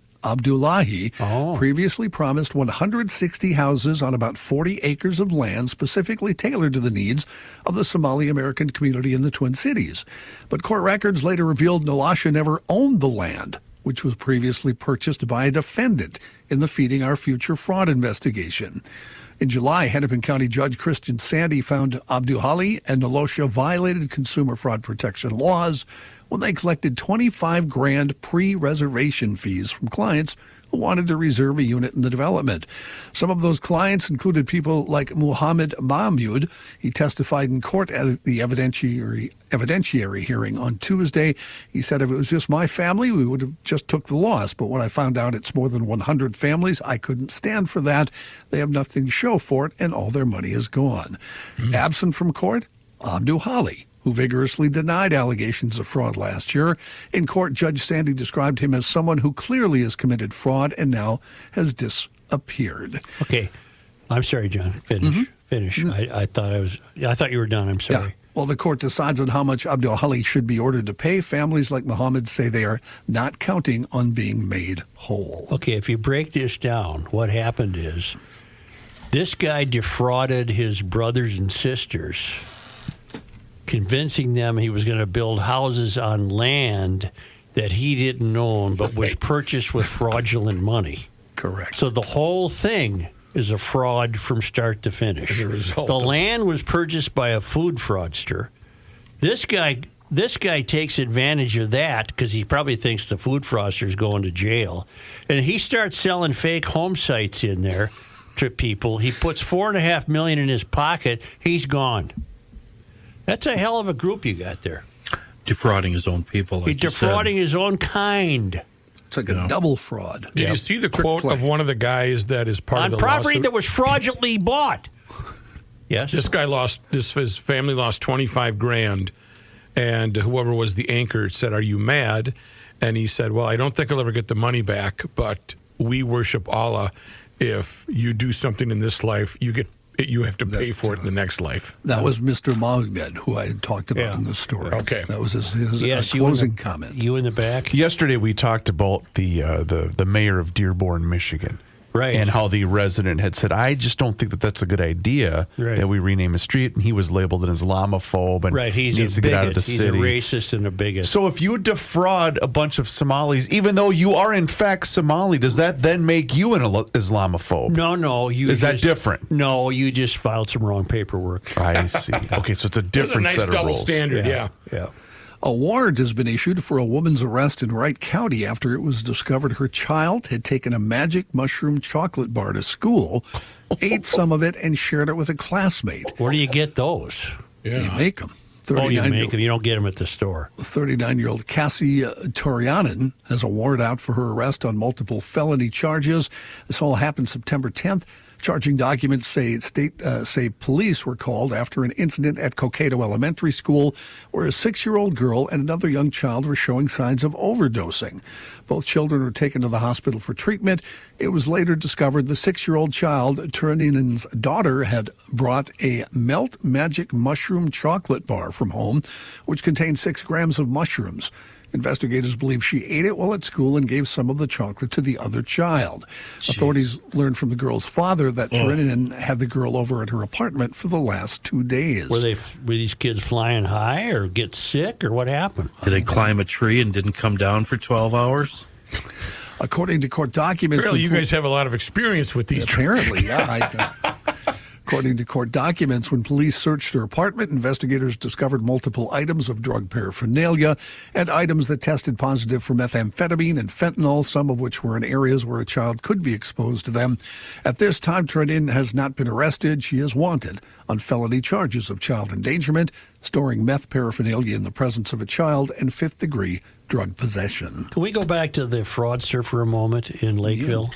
previously promised 160 houses on about 40 acres of land specifically tailored to the needs of the Somali American community in the Twin Cities. But court records later revealed Nolosha never owned the land, which was previously purchased by a defendant in the Feeding Our Future fraud investigation. In July, Hennepin County Judge Christian Sandy found Abdullahi and Nolosha violated consumer fraud protection laws when they collected $25,000 pre-reservation fees from clients who wanted to reserve a unit in the development. Some of those clients included people like Muhammad Mahmoud. He testified in court at the evidentiary hearing on Tuesday. He said, if it was just my family, we would have just took the loss. But when I found out it's more than 100 families, I couldn't stand for that. They have nothing to show for it, and all their money is gone. Absent from court, Abdullahi, who vigorously denied allegations of fraud last year. In court, Judge Sandy described him as someone who clearly has committed fraud and now has disappeared. Okay. I'm sorry, John. Finish. I thought you were done. I'm sorry. Yeah. Well, the court decides on how much Abdullahi should be ordered to pay. Families like Muhammad say they are not counting on being made whole. Okay, if you break this down, what happened is this guy defrauded his brothers and sisters, convincing them he was going to build houses on land that he didn't own but was purchased with fraudulent money. Correct. So the whole thing is a fraud from start to finish. As a result the land was purchased by a food fraudster. This guy takes advantage of that because he probably thinks the food fraudster is going to jail. And he starts selling fake home sites in there to people. He puts $4.5 million in his pocket. He's gone. That's a hell of a group you got there. Defrauding his own people. Like He's defrauding his own kind. It's like a double fraud. Did you see the quote of one of the guys that is part of the property lawsuit? that was fraudulently bought? Yes. This guy his family lost $25,000, and whoever was the anchor said, "Are you mad?" And he said, "Well, I don't think I'll ever get the money back, but we worship Allah. If you do something in this life, you have to pay for it in the next life." That was Mr. Mohammed, who I had talked about in the story. Okay. That was his Yes, closing comment. You in the back? Yesterday we talked about the mayor of Dearborn, Michigan. Right. And how the resident had said, I just don't think that that's a good idea that we rename a street. And he was labeled an Islamophobe and He's needs a to bigot. get out of the He's city. A racist and a bigot. So if you defraud a bunch of Somalis, even though you are in fact Somali, does that then make you an Islamophobe? No. Is that different? No, you just filed some wrong paperwork. I see. Okay, so it's a different set of rules. Nice double standard, yeah. A warrant has been issued for a woman's arrest in Wright County after it was discovered her child had taken a magic mushroom chocolate bar to school, ate some of it, and shared it with a classmate. Where do you get those? You make them. You make them. You don't get them at the store. 39-year-old Cassie Torianen has a warrant out for her arrest on multiple felony charges. This all happened September 10th. Charging documents say police were called after an incident at Cokato Elementary School where a 6-year-old girl and another young child were showing signs of overdosing. Both children were taken to the hospital for treatment. It was later discovered the 6-year-old child, Turinen's daughter, had brought a Melt Magic mushroom chocolate bar from home, which contained 6 grams of mushrooms. Investigators believe she ate it while at school and gave some of the chocolate to the other child. Jeez. Authorities learned from the girl's father that Turinen had the girl over at her apartment for the last 2 days. Were these kids flying high or get sick or what happened? Did they climb a tree and didn't come down for 12 hours? According to court documents... Apparently you guys have a lot of experience with these. Apparently, yeah. According to court documents, when police searched her apartment, investigators discovered multiple items of drug paraphernalia and items that tested positive for methamphetamine and fentanyl, some of which were in areas where a child could be exposed to them. At this time, Trenton has not been arrested. She is wanted on felony charges of child endangerment, storing meth paraphernalia in the presence of a child, and fifth-degree drug possession. Can we go back to the fraudster for a moment in Lakeville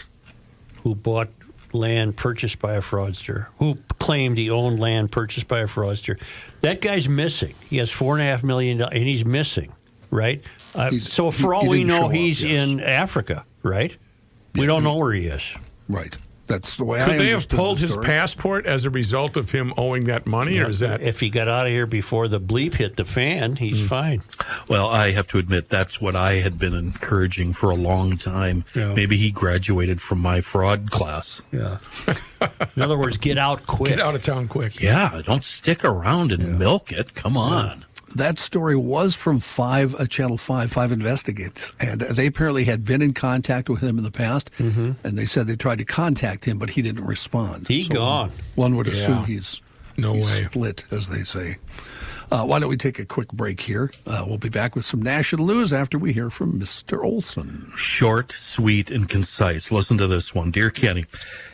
who bought land purchased by a fraudster, who claimed he owned land purchased by a fraudster? That guy's missing. He has $4.5 million, and he's missing, right? So for all we know, he's in Africa, right? We don't know where he is. Right. That's the way Could they have pulled his passport as a result of him owing that money, or is that... If he got out of here before the bleep hit the fan, he's fine. Well, I have to admit, that's what I had been encouraging for a long time. Yeah. Maybe he graduated from my fraud class. Yeah. In other words, get out quick. Get out of town quick. Yeah, don't stick around and milk it. Come on. That story was from Channel 5 Investigates, and they apparently had been in contact with him in the past, and they said they tried to contact him, but he didn't respond. He's gone. One would assume he's way split, as they say. Why don't we take a quick break here? We'll be back with some national news after we hear from Mr. Olson. Short, sweet, and concise. Listen to this one. Dear Kenny,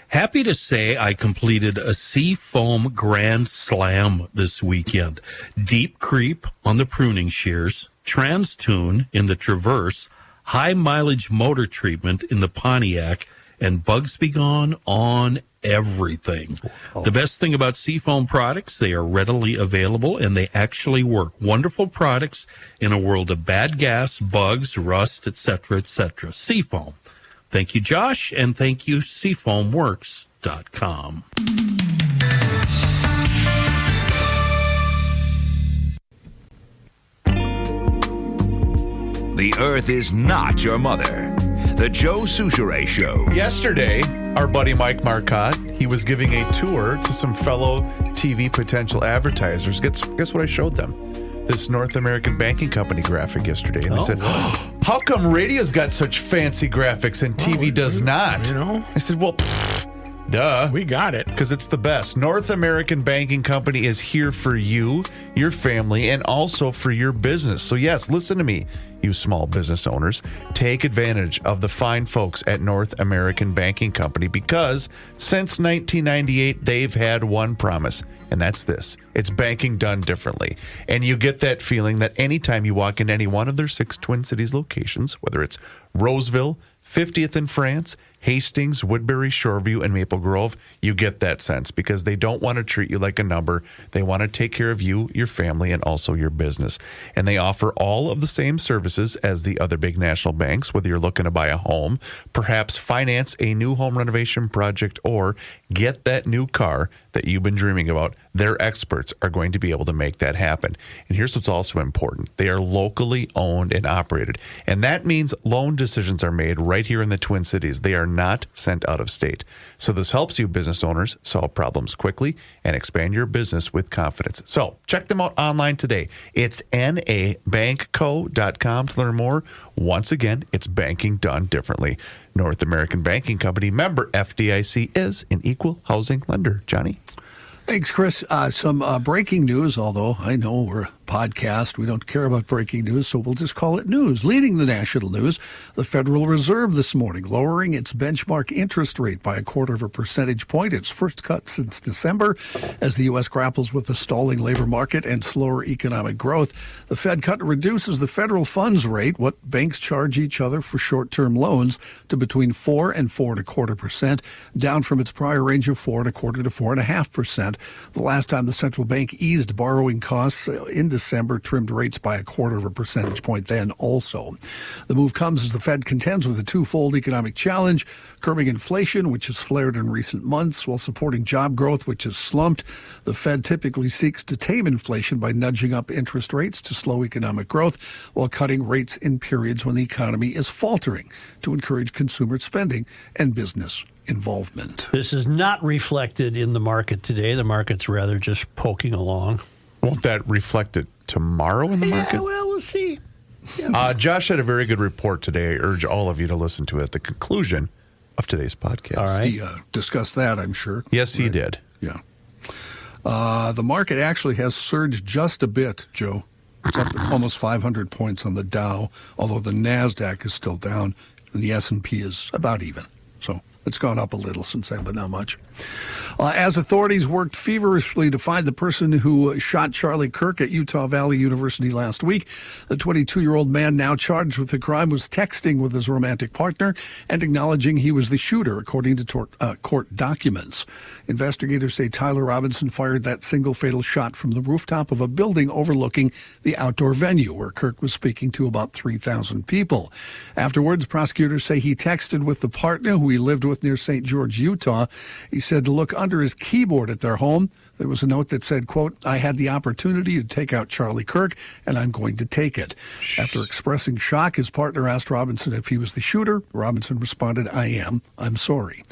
happy to say I completed a Seafoam Grand Slam this weekend. Deep creep on the pruning shears, trans-tune in the Traverse, high mileage motor treatment in the Pontiac, and bugs be gone on everything. The best thing about Seafoam products, they are readily available and they actually work. Wonderful products in a world of bad gas, bugs, rust, etc., etc. Seafoam. Thank you, Josh, and thank you, SeafoamWorks.com. The earth is not your mother. The Joe Souchere Show. Yesterday, our buddy Mike Marcotte, he was giving a tour to some fellow TV potential advertisers. Guess what I showed them? This North American banking company graphic yesterday. And they said, how come radio's got such fancy graphics and TV does not? You know? I said, well, duh. We got it. Because it's the best. North American Banking Company is here for you, your family, and also for your business. So yes, listen to me, you small business owners. Take advantage of the fine folks at North American Banking Company because since 1998, they've had one promise, and that's this. It's banking done differently. And you get that feeling that anytime you walk into any one of their 6 Twin Cities locations, whether it's Roseville, 50th in France, Hastings, Woodbury, Shoreview, and Maple Grove, you get that sense because they don't want to treat you like a number. They want to take care of you, your family, and also your business. And they offer all of the same services as the other big national banks, whether you're looking to buy a home, perhaps finance a new home renovation project, or get that new car that you've been dreaming about. Their experts are going to be able to make that happen. And here's what's also important. They are locally owned and operated. And that means loan decisions are made right here in the Twin Cities. They are not sent out of state. So this helps you business owners solve problems quickly and expand your business with confidence. So check them out online today. It's nabankco.com to learn more. Once again, it's banking done differently. North American Banking Company, member FDIC, is an equal housing lender. Johnny? Thanks, Chris. Some breaking news, although I know we're a podcast. We don't care about breaking news, so we'll just call it news. Leading the national news, the Federal Reserve this morning lowering its benchmark interest rate by 0.25 percentage point. Its first cut since December as the U.S. grapples with the stalling labor market and slower economic growth. The Fed cut reduces the federal funds rate, what banks charge each other for short-term loans, to between 4 and 4.25%, down from its prior range of 4.25% to 4.5%. The last time the central bank eased borrowing costs in December, trimmed rates by 0.25 percentage point then also. The move comes as the Fed contends with a twofold economic challenge, curbing inflation, which has flared in recent months, while supporting job growth, which has slumped. The Fed typically seeks to tame inflation by nudging up interest rates to slow economic growth, while cutting rates in periods when the economy is faltering to encourage consumer spending and business involvement. This is not reflected in the market today. The market's rather just poking along. Won't that reflect it tomorrow in the market? Well, we'll see. Yeah. Josh had a very good report today. I urge all of you to listen to it at the conclusion of today's podcast. All right. He discussed that, I'm sure. Yes, he did. Yeah. The market actually has surged just a bit, Joe. It's up almost 500 points on the Dow, although the NASDAQ is still down, and the S&P is about even. So it's gone up a little since then, but not much. As authorities worked feverishly to find the person who shot Charlie Kirk at Utah Valley University last week, the 22-year-old man now charged with the crime was texting with his romantic partner and acknowledging he was the shooter, according to court documents. Investigators say Tyler Robinson fired that single fatal shot from the rooftop of a building overlooking the outdoor venue where Kirk was speaking to about 3,000 people. Afterwards, prosecutors say he texted with the partner who he lived with near St. George, Utah. He said to look under his keyboard at their home. There was a note that said, quote, "I had the opportunity to take out Charlie Kirk, and I'm going to take it." After expressing shock, his partner asked Robinson if he was the shooter. Robinson responded, "I am. I'm sorry."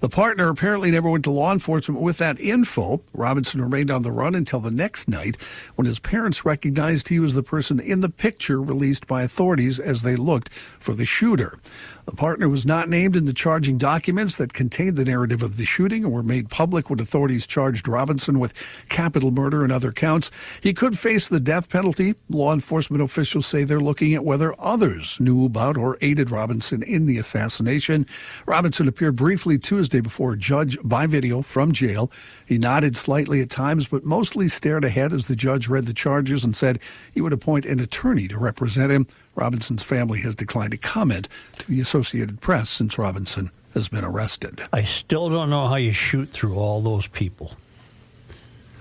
The partner apparently never went to law enforcement with that info. Robinson remained on the run until the next night when his parents recognized he was the person in the picture released by authorities as they looked for the shooter. The partner was not named in the charging documents that contained the narrative of the shooting and were made public when authorities charged Robinson with capital murder and other counts. He could face the death penalty. Law enforcement officials say they're looking at whether others knew about or aided Robinson in the assassination. Robinson appeared briefly Tuesday before a judge by video from jail. He nodded slightly at times, but mostly stared ahead as the judge read the charges and said he would appoint an attorney to represent him. Robinson's family has declined to comment to the Associated Press since Robinson has been arrested. I still don't know how you shoot through all those people.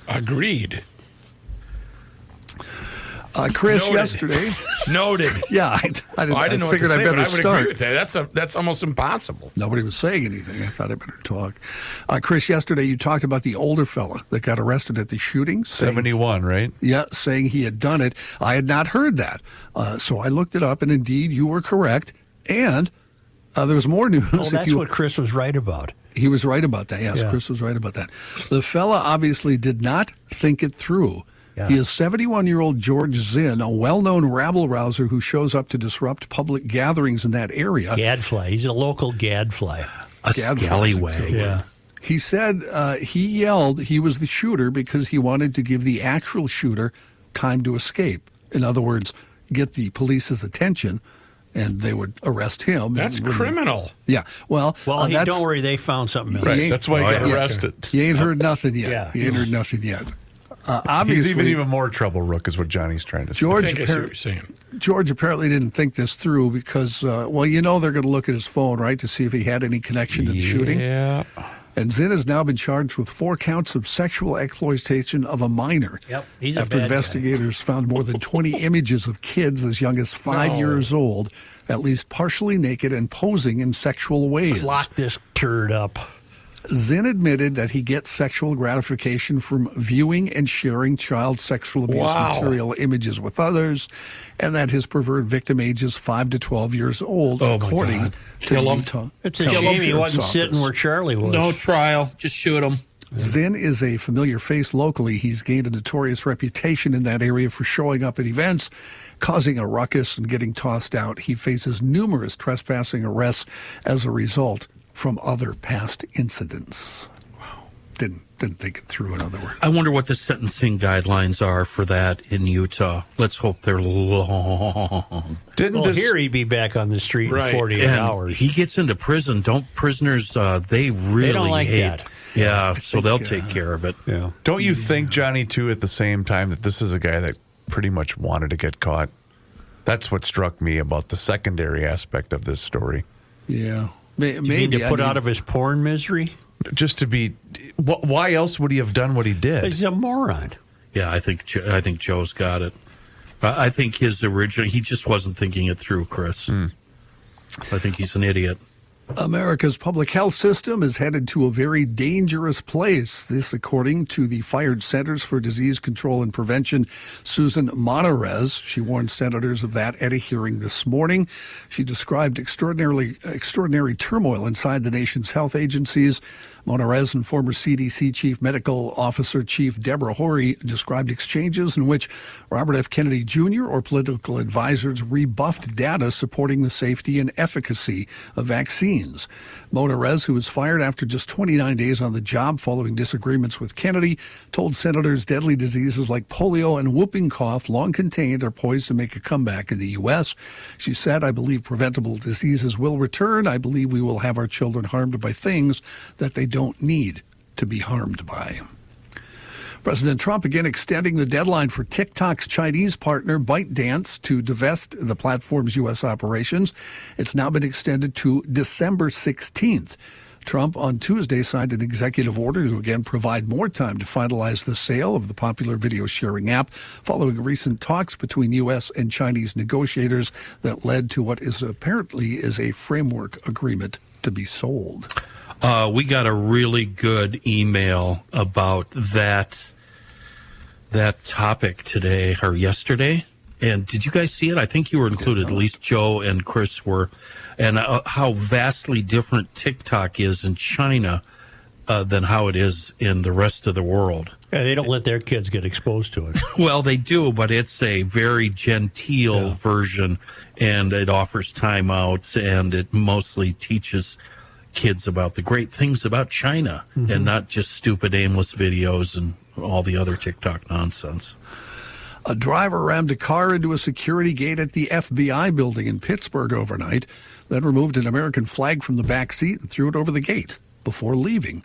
Agreed. Chris, Noted. yesterday. Noted. Yeah, I didn't know what to figured say, I better but I would start. agree with that. That's almost impossible. Nobody was saying anything. I thought I better talk. Chris, yesterday you talked about the older fella that got arrested at the shooting. 71, right? Yeah, saying he had done it. I had not heard that. So I looked it up, and indeed you were correct. And there was more news. Oh, that's what Chris was right about. He was right about that. Yes, yeah. Chris was right about that. The fella obviously did not think it through. Yeah. He is 71-year-old George Zinn, a well-known rabble-rouser who shows up to disrupt public gatherings in that area. Gadfly. He's a local gadfly. A scallywag. Yeah. He said he yelled he was the shooter because he wanted to give the actual shooter time to escape. In other words, get the police's attention, and they would arrest him. That's criminal. Yeah. Well, don't worry, they found something else. Right. That's why he got arrested. You ain't heard nothing yet. Yeah. You ain't heard nothing yet. Obviously, he's even more trouble, Rook, is what Johnny's trying to say. I see what you're saying. George apparently didn't think this through because, they're going to look at his phone, right, to see if he had any connection to the shooting. Yeah. And Zinn has now been charged with 4 counts of sexual exploitation of a minor. Yep, he's after investigators found more than 20 images of kids as young as 5 years old, at least partially naked and posing in sexual ways. Lock this turd up. Zinn admitted that he gets sexual gratification from viewing and sharing child sexual abuse material images with others, and that his preferred victim age is 5 to 12 years old, according to Utah. It's a shame he wasn't sitting where Charlie was. No trial. Just shoot him. Zinn is a familiar face locally. He's gained a notorious reputation in that area for showing up at events, causing a ruckus, and getting tossed out. He faces numerous trespassing arrests as a result from other past incidents. Wow. Didn't think it through, in other words. I wonder what the sentencing guidelines are for that in Utah. Let's hope they're long. Here he'd be back on the street in 48 hours. He gets into prison. Don't prisoners, they really don't like hate that. Yeah, so they'll take care of it. Yeah. Don't you think, Johnny, too, at the same time, that this is a guy that pretty much wanted to get caught? That's what struck me about the secondary aspect of this story. Yeah. Maybe to put out of his porn misery? Just to be... Why else would he have done what he did? He's a moron. Yeah, I think Joe's got it. I think his original... He just wasn't thinking it through, Chris. I think he's an idiot. America's public health system is headed to a very dangerous place. This, according to the fired Centers for Disease Control and Prevention, Susan Monterez. She warned senators of that at a hearing this morning. She described extraordinary turmoil inside the nation's health agencies. Monterez and former CDC Chief Medical Officer Chief Deborah Horry described exchanges in which Robert F. Kennedy Jr. or political advisors rebuffed data supporting the safety and efficacy of vaccines. Monterez, who was fired after just 29 days on the job following disagreements with Kennedy, told senators deadly diseases like polio and whooping cough, long contained, are poised to make a comeback in the U.S. She said, "I believe preventable diseases will return. I believe we will have our children harmed by things that they don't need to be harmed by." President Trump again extending the deadline for TikTok's Chinese partner ByteDance to divest the platform's U.S. operations. It's now been extended to December 16th. Trump on Tuesday signed an executive order to again provide more time to finalize the sale of the popular video sharing app following recent talks between U.S. and Chinese negotiators that led to what is apparently a framework agreement to be sold. We got a really good email about that topic today or yesterday. And did you guys see it? I think you were included. At least Joe and Chris were. And how vastly different TikTok is in China than how it is in the rest of the world. Yeah, they don't let their kids get exposed to it. Well, they do, but it's a very genteel version, and it offers timeouts, and it mostly teaches kids about the great things about China and not just stupid, aimless videos and all the other TikTok nonsense. A driver rammed a car into a security gate at the FBI building in Pittsburgh overnight, then removed an American flag from the back seat and threw it over the gate before leaving.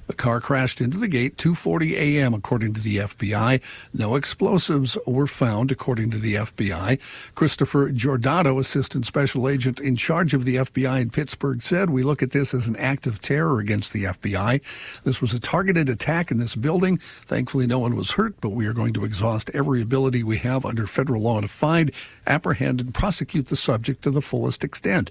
The car crashed into the gate 2:40 a.m., according to the FBI. No explosives were found, according to the FBI. Christopher Giordano, assistant special agent in charge of the FBI in Pittsburgh, said, "We look at this as an act of terror against the FBI. This was a targeted attack in this building. Thankfully, no one was hurt, but we are going to exhaust every ability we have under federal law to find, apprehend, and prosecute the subject to the fullest extent."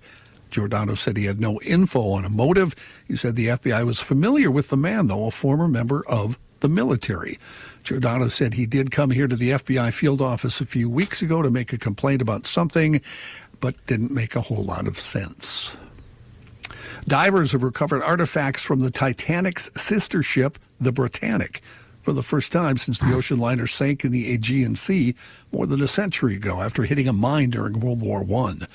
Giordano said he had no info on a motive. He said the FBI was familiar with the man, though, a former member of the military. Giordano said he did come here to the FBI field office a few weeks ago to make a complaint about something, but didn't make a whole lot of sense. Divers have recovered artifacts from the Titanic's sister ship, the Britannic, for the first time since the ocean liner sank in the Aegean Sea more than a century ago after hitting a mine during World War I.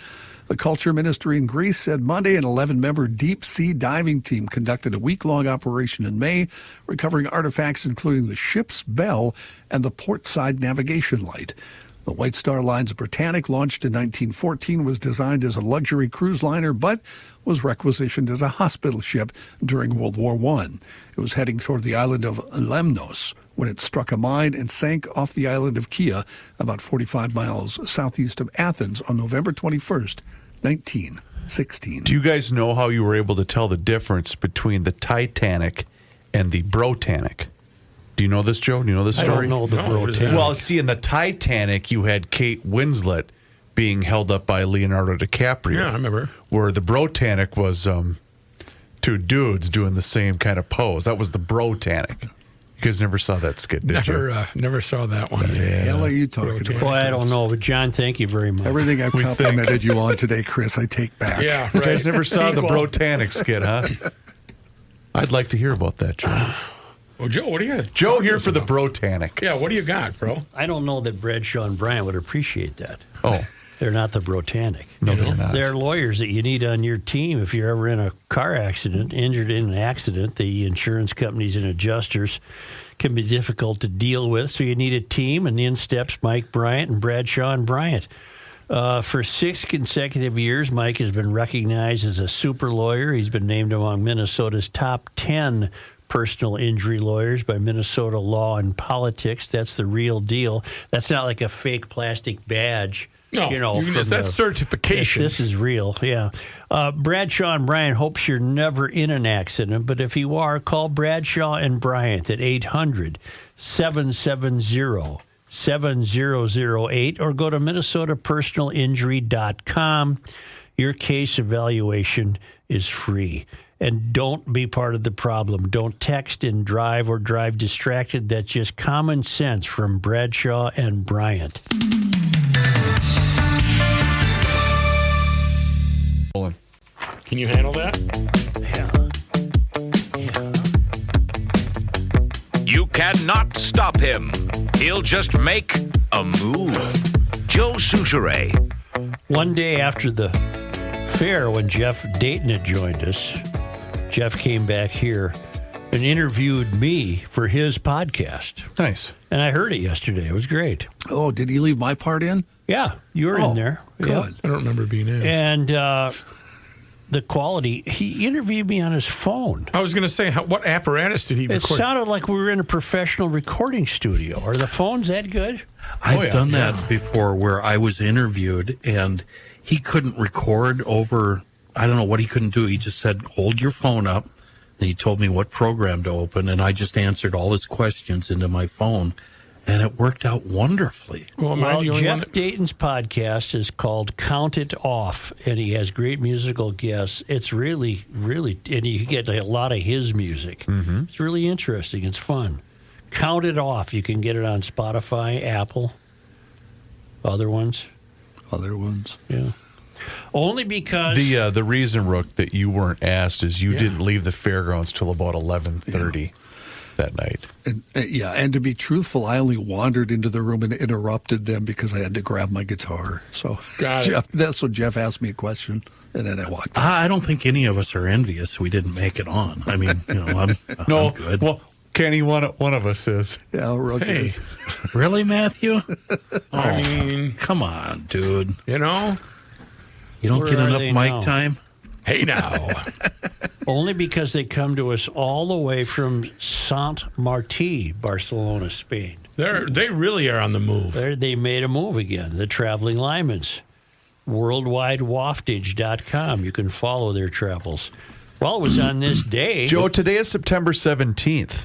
The Culture Ministry in Greece said Monday an 11-member deep-sea diving team conducted a week-long operation in May, recovering artifacts including the ship's bell and the portside navigation light. The White Star Line's Britannic, launched in 1914, was designed as a luxury cruise liner but was requisitioned as a hospital ship during World War I. It was heading toward the island of Lemnos when it struck a mine and sank off the island of Kea, about 45 miles southeast of Athens, on November 21st, 1916. Do you guys know how you were able to tell the difference between the Titanic and the Brotanic? Do you know this, Joe? Do you know this story? I don't know the Brotanic. Well, see, in the Titanic, you had Kate Winslet being held up by Leonardo DiCaprio. Yeah, I remember. Where the Brotanic was, to two dudes doing the same kind of pose. That was the Brotanic. You guys never saw that skit, did you? Never saw that one. What the hell are you talking about? Well, I don't know, but John, thank you very much. Everything I've complimented you on today, Chris, I take back. Yeah, right. You guys never saw the Brotanic skit, huh? I'd like to hear about that, Joe. Well, Joe, what do you got? Joe here for the Brotanic. Yeah, what do you got, bro? I don't know that Bradshaw and Bryant would appreciate that. Oh. They're not the Brotanic. No, they're not. They're lawyers that you need on your team if you're ever in a car accident, injured in an accident. The insurance companies and adjusters can be difficult to deal with, so you need a team, and in steps Mike Bryant and Bradshaw and Bryant. For 6 consecutive years, Mike has been recognized as a super lawyer. He's been named among Minnesota's top 10 personal injury lawyers by Minnesota Law and Politics. That's the real deal. That's not like a fake plastic badge. No, that's certification. This is real, yeah. Bradshaw and Bryant hopes you're never in an accident, but if you are, call Bradshaw and Bryant at 800-770-7008 or go to minnesotapersonalinjury.com. Your case evaluation is free. And don't be part of the problem. Don't text and drive or drive distracted. That's just common sense from Bradshaw and Bryant. Can you handle that? Yeah. You cannot stop him. He'll just make a move. Joe Souchere. One day after the fair, when Jeff Dayton had joined us, Jeff came back here and interviewed me for his podcast. Nice. And I heard it yesterday. It was great. Oh, did he leave my part in? Yeah, you were in there. Good. Yeah. I don't remember being in. And the quality, he interviewed me on his phone. I was going to say, what apparatus did he record? It sounded like we were in a professional recording studio. Are the phones that good? I've done that before where I was interviewed and he couldn't record over, I don't know what he couldn't do. He just said, hold your phone up. And he told me what program to open. And I just answered all his questions into my phone. And it worked out wonderfully. Well, Jeff Dayton's podcast is called Count It Off, and he has great musical guests. It's really, really, and you get a lot of his music. Mm-hmm. It's really interesting. It's fun. Count It Off. You can get it on Spotify, Apple, other ones. Yeah. Only because the reason, Rook, that you weren't asked is you didn't leave the fairgrounds till about 11:30 that night. And to be truthful, I only wandered into the room and interrupted them because I had to grab my guitar. So that's what Jeff asked me a question, and then I walked out. I don't think any of us are envious we didn't make it on. I mean, I'm good. Well, Kenny, one of us is. Yeah, Rook is. Really, Matthew? I mean, come on, dude. You know? You don't get enough mic time? Hey, now. Only because they come to us all the way from Sant Martí, Barcelona, Spain. They really are on the move. They made a move again. The Traveling Lymans. WorldwideWaftage.com. You can follow their travels. Well, it was on this day. Joe, today is September 17th.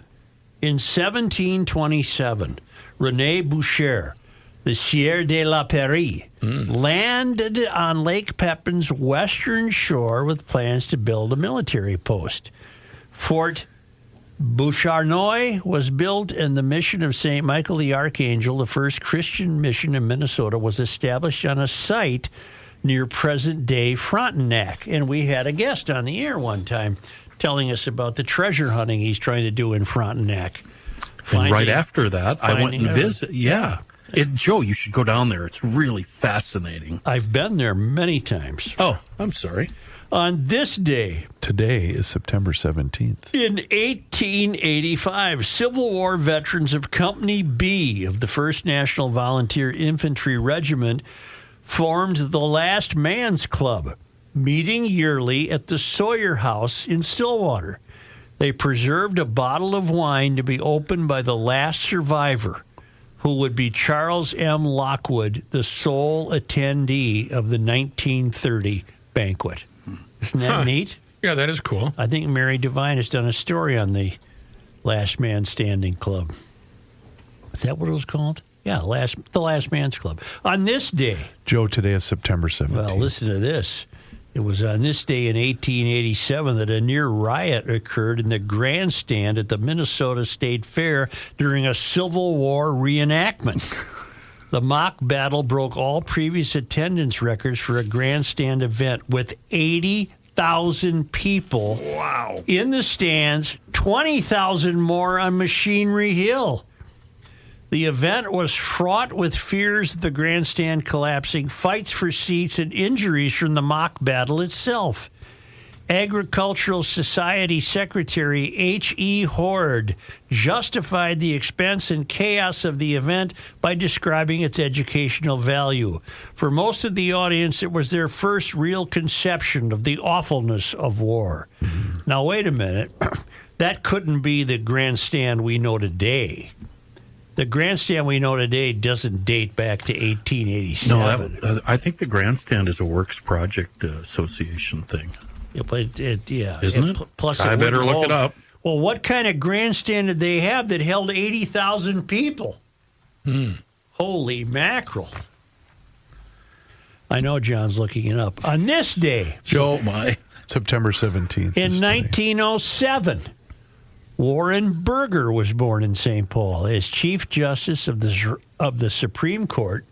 In 1727, René Boucher, the Sieur de la Paix, landed on Lake Pepin's western shore with plans to build a military post. Fort Beauharnois was built, and the mission of St. Michael the Archangel, the first Christian mission in Minnesota, was established on a site near present-day Frontenac. And we had a guest on the air one time telling us about the treasure hunting he's trying to do in Frontenac. And right after that, I went and visited. Yeah. Joe, you should go down there. It's really fascinating. I've been there many times. Oh, I'm sorry. On this day, today is September 17th. In 1885, Civil War veterans of Company B of the 1st National Volunteer Infantry Regiment formed the Last Man's Club, meeting yearly at the Sawyer House in Stillwater. They preserved a bottle of wine to be opened by the last survivor, who would be Charles M. Lockwood, the sole attendee of the 1930 banquet. Isn't that neat? Yeah, that is cool. I think Mary Devine has done a story on the Last Man Standing Club. Is that what it was called? Yeah, the Last Man's Club. On this day... Joe, today is September 17th. Well, listen to this. It was on this day in 1887 that a near riot occurred in the grandstand at the Minnesota State Fair during a Civil War reenactment. The mock battle broke all previous attendance records for a grandstand event with 80,000 people in the stands, 20,000 more on Machinery Hill. The event was fraught with fears of the grandstand collapsing, fights for seats, and injuries from the mock battle itself. Agricultural Society Secretary H.E. Hord justified the expense and chaos of the event by describing its educational value. For most of the audience, it was their first real conception of the awfulness of war. Now, wait a minute. That couldn't be the grandstand we know today. The grandstand we know today doesn't date back to 1887. No, I think the grandstand is a Works Project Association thing. Yeah, but Isn't it? Plus, I better look it up. Well, what kind of grandstand did they have that held 80,000 people? Holy mackerel. I know John's looking it up. On this day, Joe, September 17th. In 1907, Warren Burger was born in St. Paul as Chief Justice of the Supreme Court.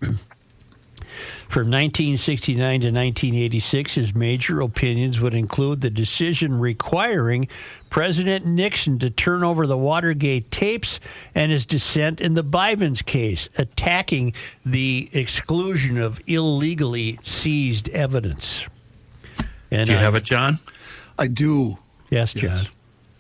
From 1969 to 1986, his major opinions would include the decision requiring President Nixon to turn over the Watergate tapes and his dissent in the Bivens case, attacking the exclusion of illegally seized evidence. And do you have it, John? I do. Yes, John.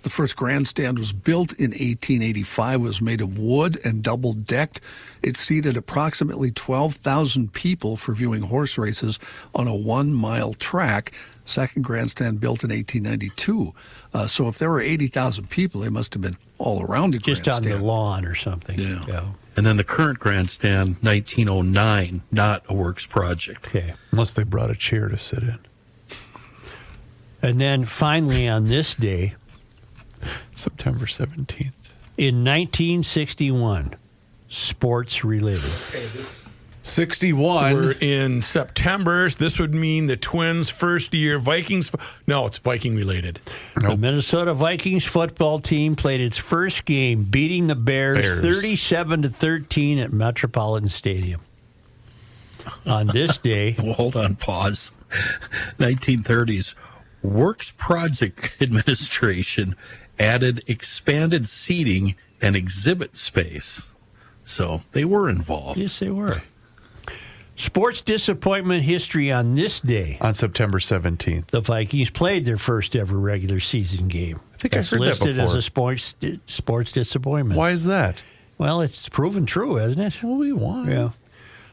The first grandstand was built in 1885, was made of wood and double-decked. It seated approximately 12,000 people for viewing horse races on a 1-mile track. Second grandstand built in 1892. So if there were 80,000 people, they must have been all around the just grandstand. on the lawn or something. Yeah. And then the current grandstand, 1909, not a Works Project. Okay. Unless they brought a chair to sit in. And then finally on this day, September 17th. In 1961, sports related. 61. We're in September. This would mean the Twins' first year. Vikings. No, it's Viking related. The Minnesota Vikings football team played its first game, beating the Bears 37-13 at Metropolitan Stadium. On this day. Well, hold on, pause. 1930s. Works Project Administration added expanded seating and exhibit space. So they were involved. Yes, they were. Sports disappointment history on this day. On September 17th. The Vikings played their first ever regular season game. I think That's I heard that listed before. as a sports disappointment. Why is that? Well, it's proven true, hasn't it? Well, we won. Yeah.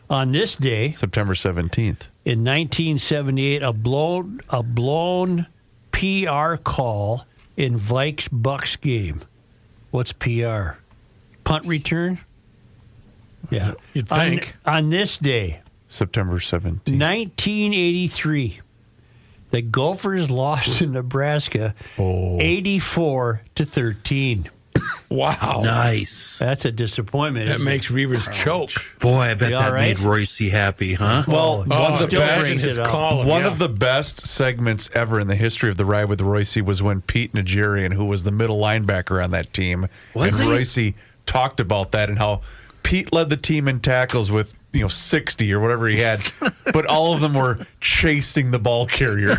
On this day, September 17th. In 1978, a blown PR call in Vikes Bucks game. What's PR? Punt return? Yeah. You'd think. On this day, September 17th. 1983, the Gophers lost to Nebraska 84-13. Wow. Nice. That's a disappointment. That isn't makes it? Reavers choke. Boy, I bet You all that right? made Royce happy, huh? Well, one of the still best brings his it up. column. One yeah. of the best segments ever in the history of the Ride with Royce was when Pete Nigerian, who was the middle linebacker on that team, Was and he? Royce talked about that and how Pete led the team in tackles with 60 or whatever he had, but all of them were chasing the ball carrier.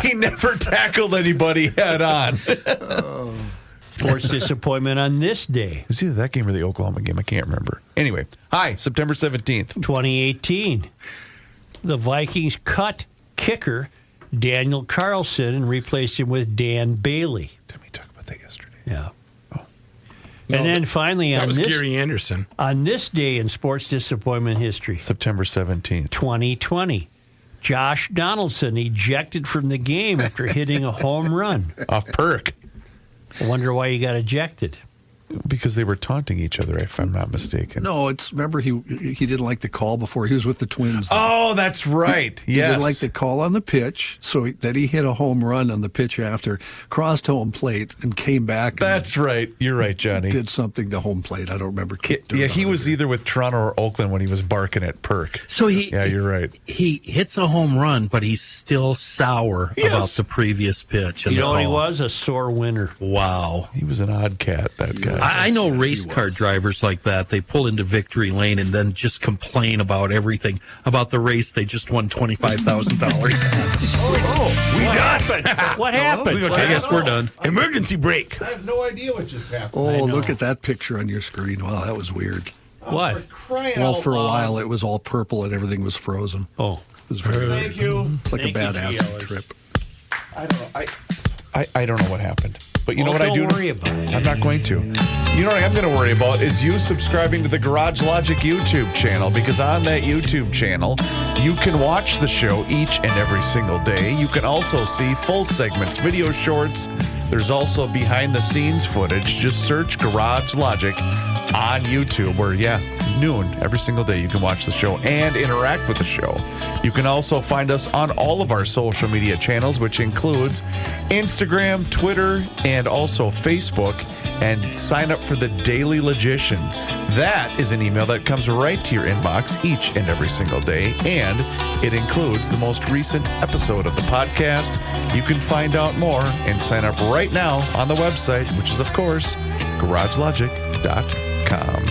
He never tackled anybody head on. Sports disappointment on this day. It was either that game or the Oklahoma game. I can't remember. Anyway, hi, September 17th. 2018. The Vikings cut kicker Daniel Carlson and replaced him with Dan Bailey. Didn't we talk about that yesterday? Yeah. Oh. And then finally That on was this Gary Anderson. on this day in sports disappointment history, September 17th. 2020. Josh Donaldson ejected from the game after hitting a home run. Off perk. I wonder why he got ejected. Because they were taunting each other, if I'm not mistaken. No, remember he didn't like the call before he was with the Twins. Oh, that's right. He didn't like the call on the pitch, so that he hit a home run on the pitch after, crossed home plate, and came back. That's right. You're right, Johnny. Did something to home plate. I don't remember. He was either with Toronto or Oakland when he was barking at Perk. So you're right. He hits a home run, but he's still sour about the previous pitch. And you know what he was? A sore winner. Wow. He was an odd cat, that guy. I know race car drivers like that. They pull into victory lane and then just complain about everything, about the race they just won $25,000. What happened? I guess we're done. Emergency brake. I have no idea what just happened. Oh, look at that picture on your screen. Wow, that was weird. What? Well, for a while it was all purple and everything was frozen. Oh. It was very Thank you. It's like a bad acid trip. I don't know. I don't know what happened. But you know what I do? Don't worry about it. I'm not going to. You know what I'm going to worry about is you subscribing to the Garage Logic YouTube channel, because on that YouTube channel, you can watch the show each and every single day. You can also see full segments, video shorts. There's also behind the scenes footage. Just search Garage Logic on YouTube, where, noon every single day you can watch the show and interact with the show. You can also find us on all of our social media channels, which includes Instagram, Twitter, and also Facebook, and sign up for the Daily Logician. That is an email that comes right to your inbox each and every single day, and it includes the most recent episode of the podcast. You can find out more and sign up right now on the website, which is, of course, garagelogic.com.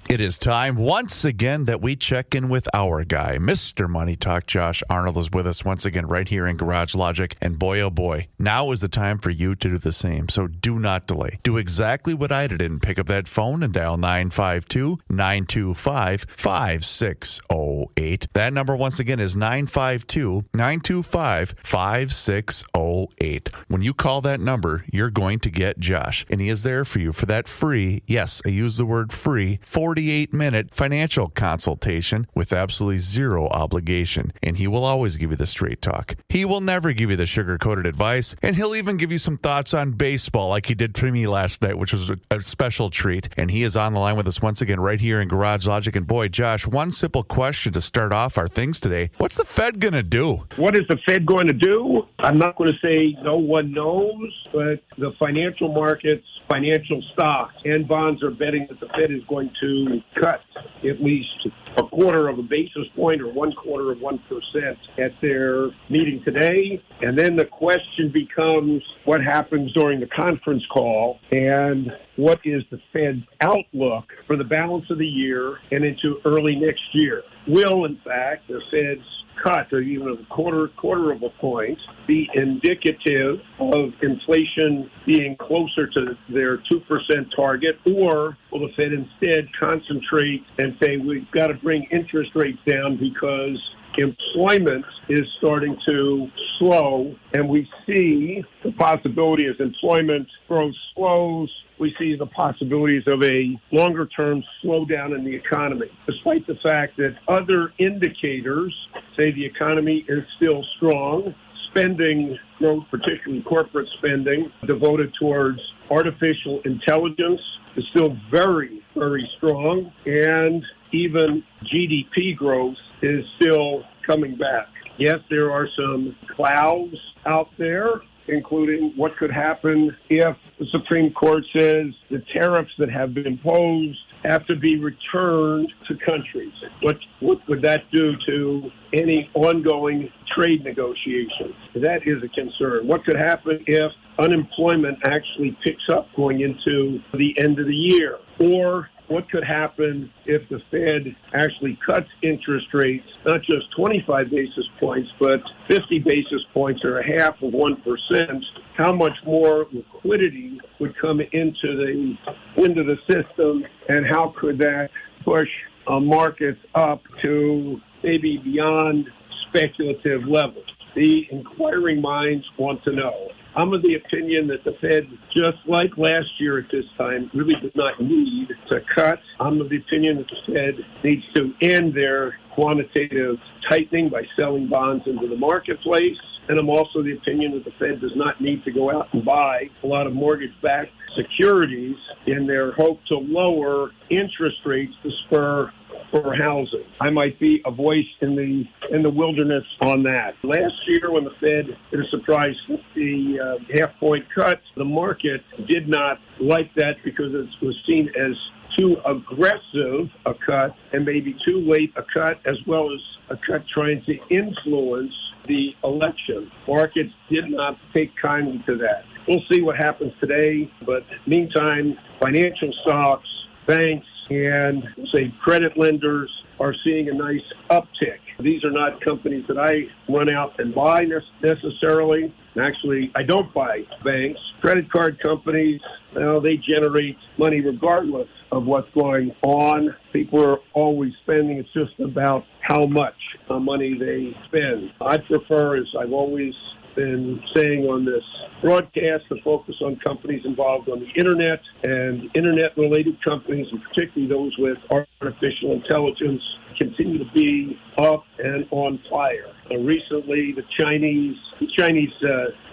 It is time once again that we check in with our guy, Mr. Money Talk. Josh Arnold is with us once again right here in Garage Logic. And boy, oh boy, now is the time for you to do the same. So do not delay. Do exactly what I did and pick up that phone and dial 952-925-5608. That number once again is 952-925-5608. When you call that number, you're going to get Josh. And he is there for you for that free, yes, I use the word free, 48-minute financial consultation with absolutely zero obligation. And he will always give you the straight talk. He will never give you the sugar-coated advice. And he'll even give you some thoughts on baseball like he did to me last night, which was a special treat. And he is on the line with us once again right here in Garage Logic. And boy, Josh, one simple question to start off our things today. What's the Fed going to do? What is the Fed going to do? I'm not going to say no one knows, but the financial markets, financial stocks and bonds are betting that the Fed is going to cut at least a quarter of a basis point or 0.25% at their meeting today. And then the question becomes what happens during the conference call and what is the Fed's outlook for the balance of the year and into early next year. Will, in fact, the Fed's cut, or even a quarter of a point, be indicative of inflation being closer to their 2% target, or will the Fed instead concentrate and say we've got to bring interest rates down because employment is starting to slow, and we see the possibility as employment growth slows, we see the possibilities of a longer-term slowdown in the economy, despite the fact that other indicators say the economy is still strong. Spending growth, particularly corporate spending, devoted towards artificial intelligence, is still very, very strong, and even GDP growth is still coming back. Yes, there are some clouds out there, including what could happen if the Supreme Court says the tariffs that have been imposed have to be returned to countries. What would that do to any ongoing trade negotiations? That is a concern. What could happen if unemployment actually picks up going into the end of the year? Or what could happen if the Fed actually cuts interest rates, not just 25 basis points, but 50 basis points or 0.5%? How much more liquidity would come into the system, and how could that push markets up to maybe beyond speculative levels? The inquiring minds want to know. I'm of the opinion that the Fed, just like last year at this time, really does not need to cut. I'm of the opinion that the Fed needs to end their quantitative tightening by selling bonds into the marketplace. And I'm also of the opinion that the Fed does not need to go out and buy a lot of mortgage-backed securities in their hope to lower interest rates to spur for housing. I might be a voice in the wilderness on that. Last year, when the Fed did a surprise 50 half-point cut, the market did not like that because it was seen as too aggressive a cut and maybe too late a cut, as well as a cut trying to influence the election. Markets did not take kindly to that. We'll see what happens today, but meantime, financial stocks, banks, and say credit lenders are seeing a nice uptick. These are not companies that I run out and buy necessarily. Actually, I don't buy banks. Credit card companies, well, they generate money regardless of what's going on. People are always spending. It's just about how much money they spend. I prefer, as I've always been saying on this broadcast, to focus on companies involved on the internet, and internet-related companies, and particularly those with artificial intelligence, continue to be up and on fire. Recently, the Chinese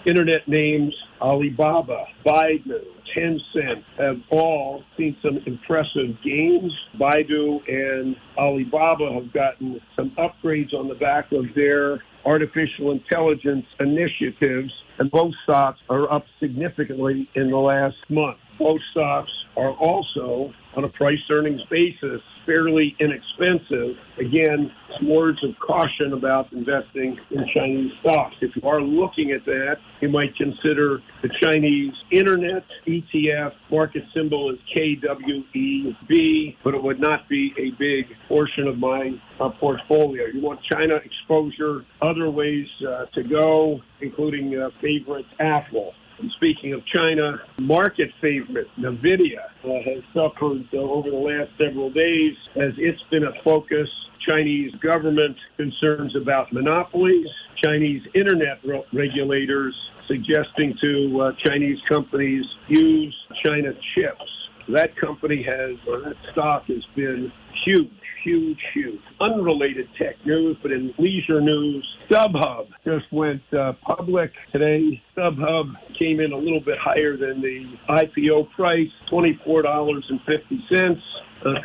internet names Alibaba, Baidu, Tencent have all seen some impressive gains. Baidu and Alibaba have gotten some upgrades on the back of their artificial intelligence initiatives, and both stocks are up significantly in the last month. Both stocks are also, on a price-earnings basis, fairly inexpensive. Again, some words of caution about investing in Chinese stocks. If you are looking at that, you might consider the Chinese Internet ETF. Market symbol is KWEB, but it would not be a big portion of my portfolio. You want China exposure, other ways to go, including favorite Apple. And speaking of China, market favorite NVIDIA has suffered over the last several days as it's been a focus. Chinese government concerns about monopolies, Chinese internet regulators suggesting to Chinese companies use China chips. That stock has been huge. Unrelated tech news, but in leisure news, StubHub just went public today. StubHub came in a little bit higher than the IPO price, $24.50.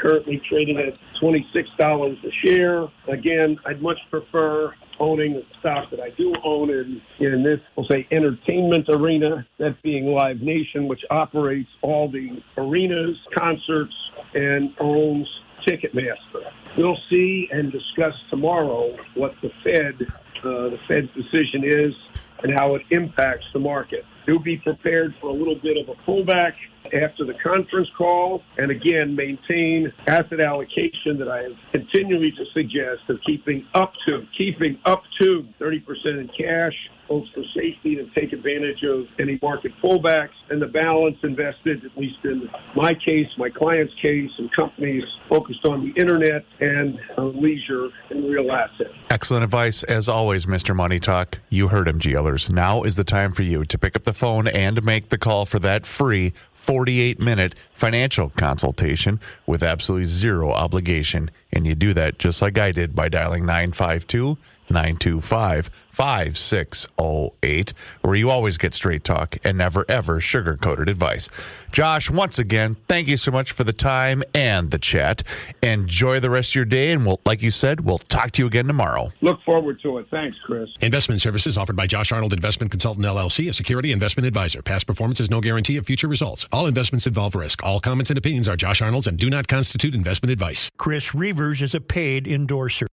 Currently trading at $26 a share. Again, I'd much prefer owning a stock that I do own in this, we'll say, entertainment arena, that being Live Nation, which operates all the arenas, concerts, and owns Ticketmaster. We'll see and discuss tomorrow what the Fed's decision is and how it impacts the market. Do be prepared for a little bit of a pullback after the conference call, and again, maintain asset allocation that I have continually to suggest of keeping up to 30% in cash, both for safety to take advantage of any market pullbacks, and the balance invested, at least in my case, my client's case, and companies focused on the internet and leisure and real assets. Excellent advice, as always, Mr. Money Talk. You heard him, GLers. Now is the time for you to pick up the phone and make the call for that free 48-minute financial consultation with absolutely zero obligation. And you do that just like I did by dialing 952-925-5608, where you always get straight talk and never, ever sugar-coated advice. Josh, once again, thank you so much for the time and the chat. Enjoy the rest of your day, and like you said, we'll talk to you again tomorrow. Look forward to it. Thanks, Chris. Investment services offered by Josh Arnold Investment Consultant, LLC, a security investment advisor. Past performance is no guarantee of future results. All investments involve risk. All comments and opinions are Josh Arnold's and do not constitute investment advice. Chris Reavers is a paid endorser.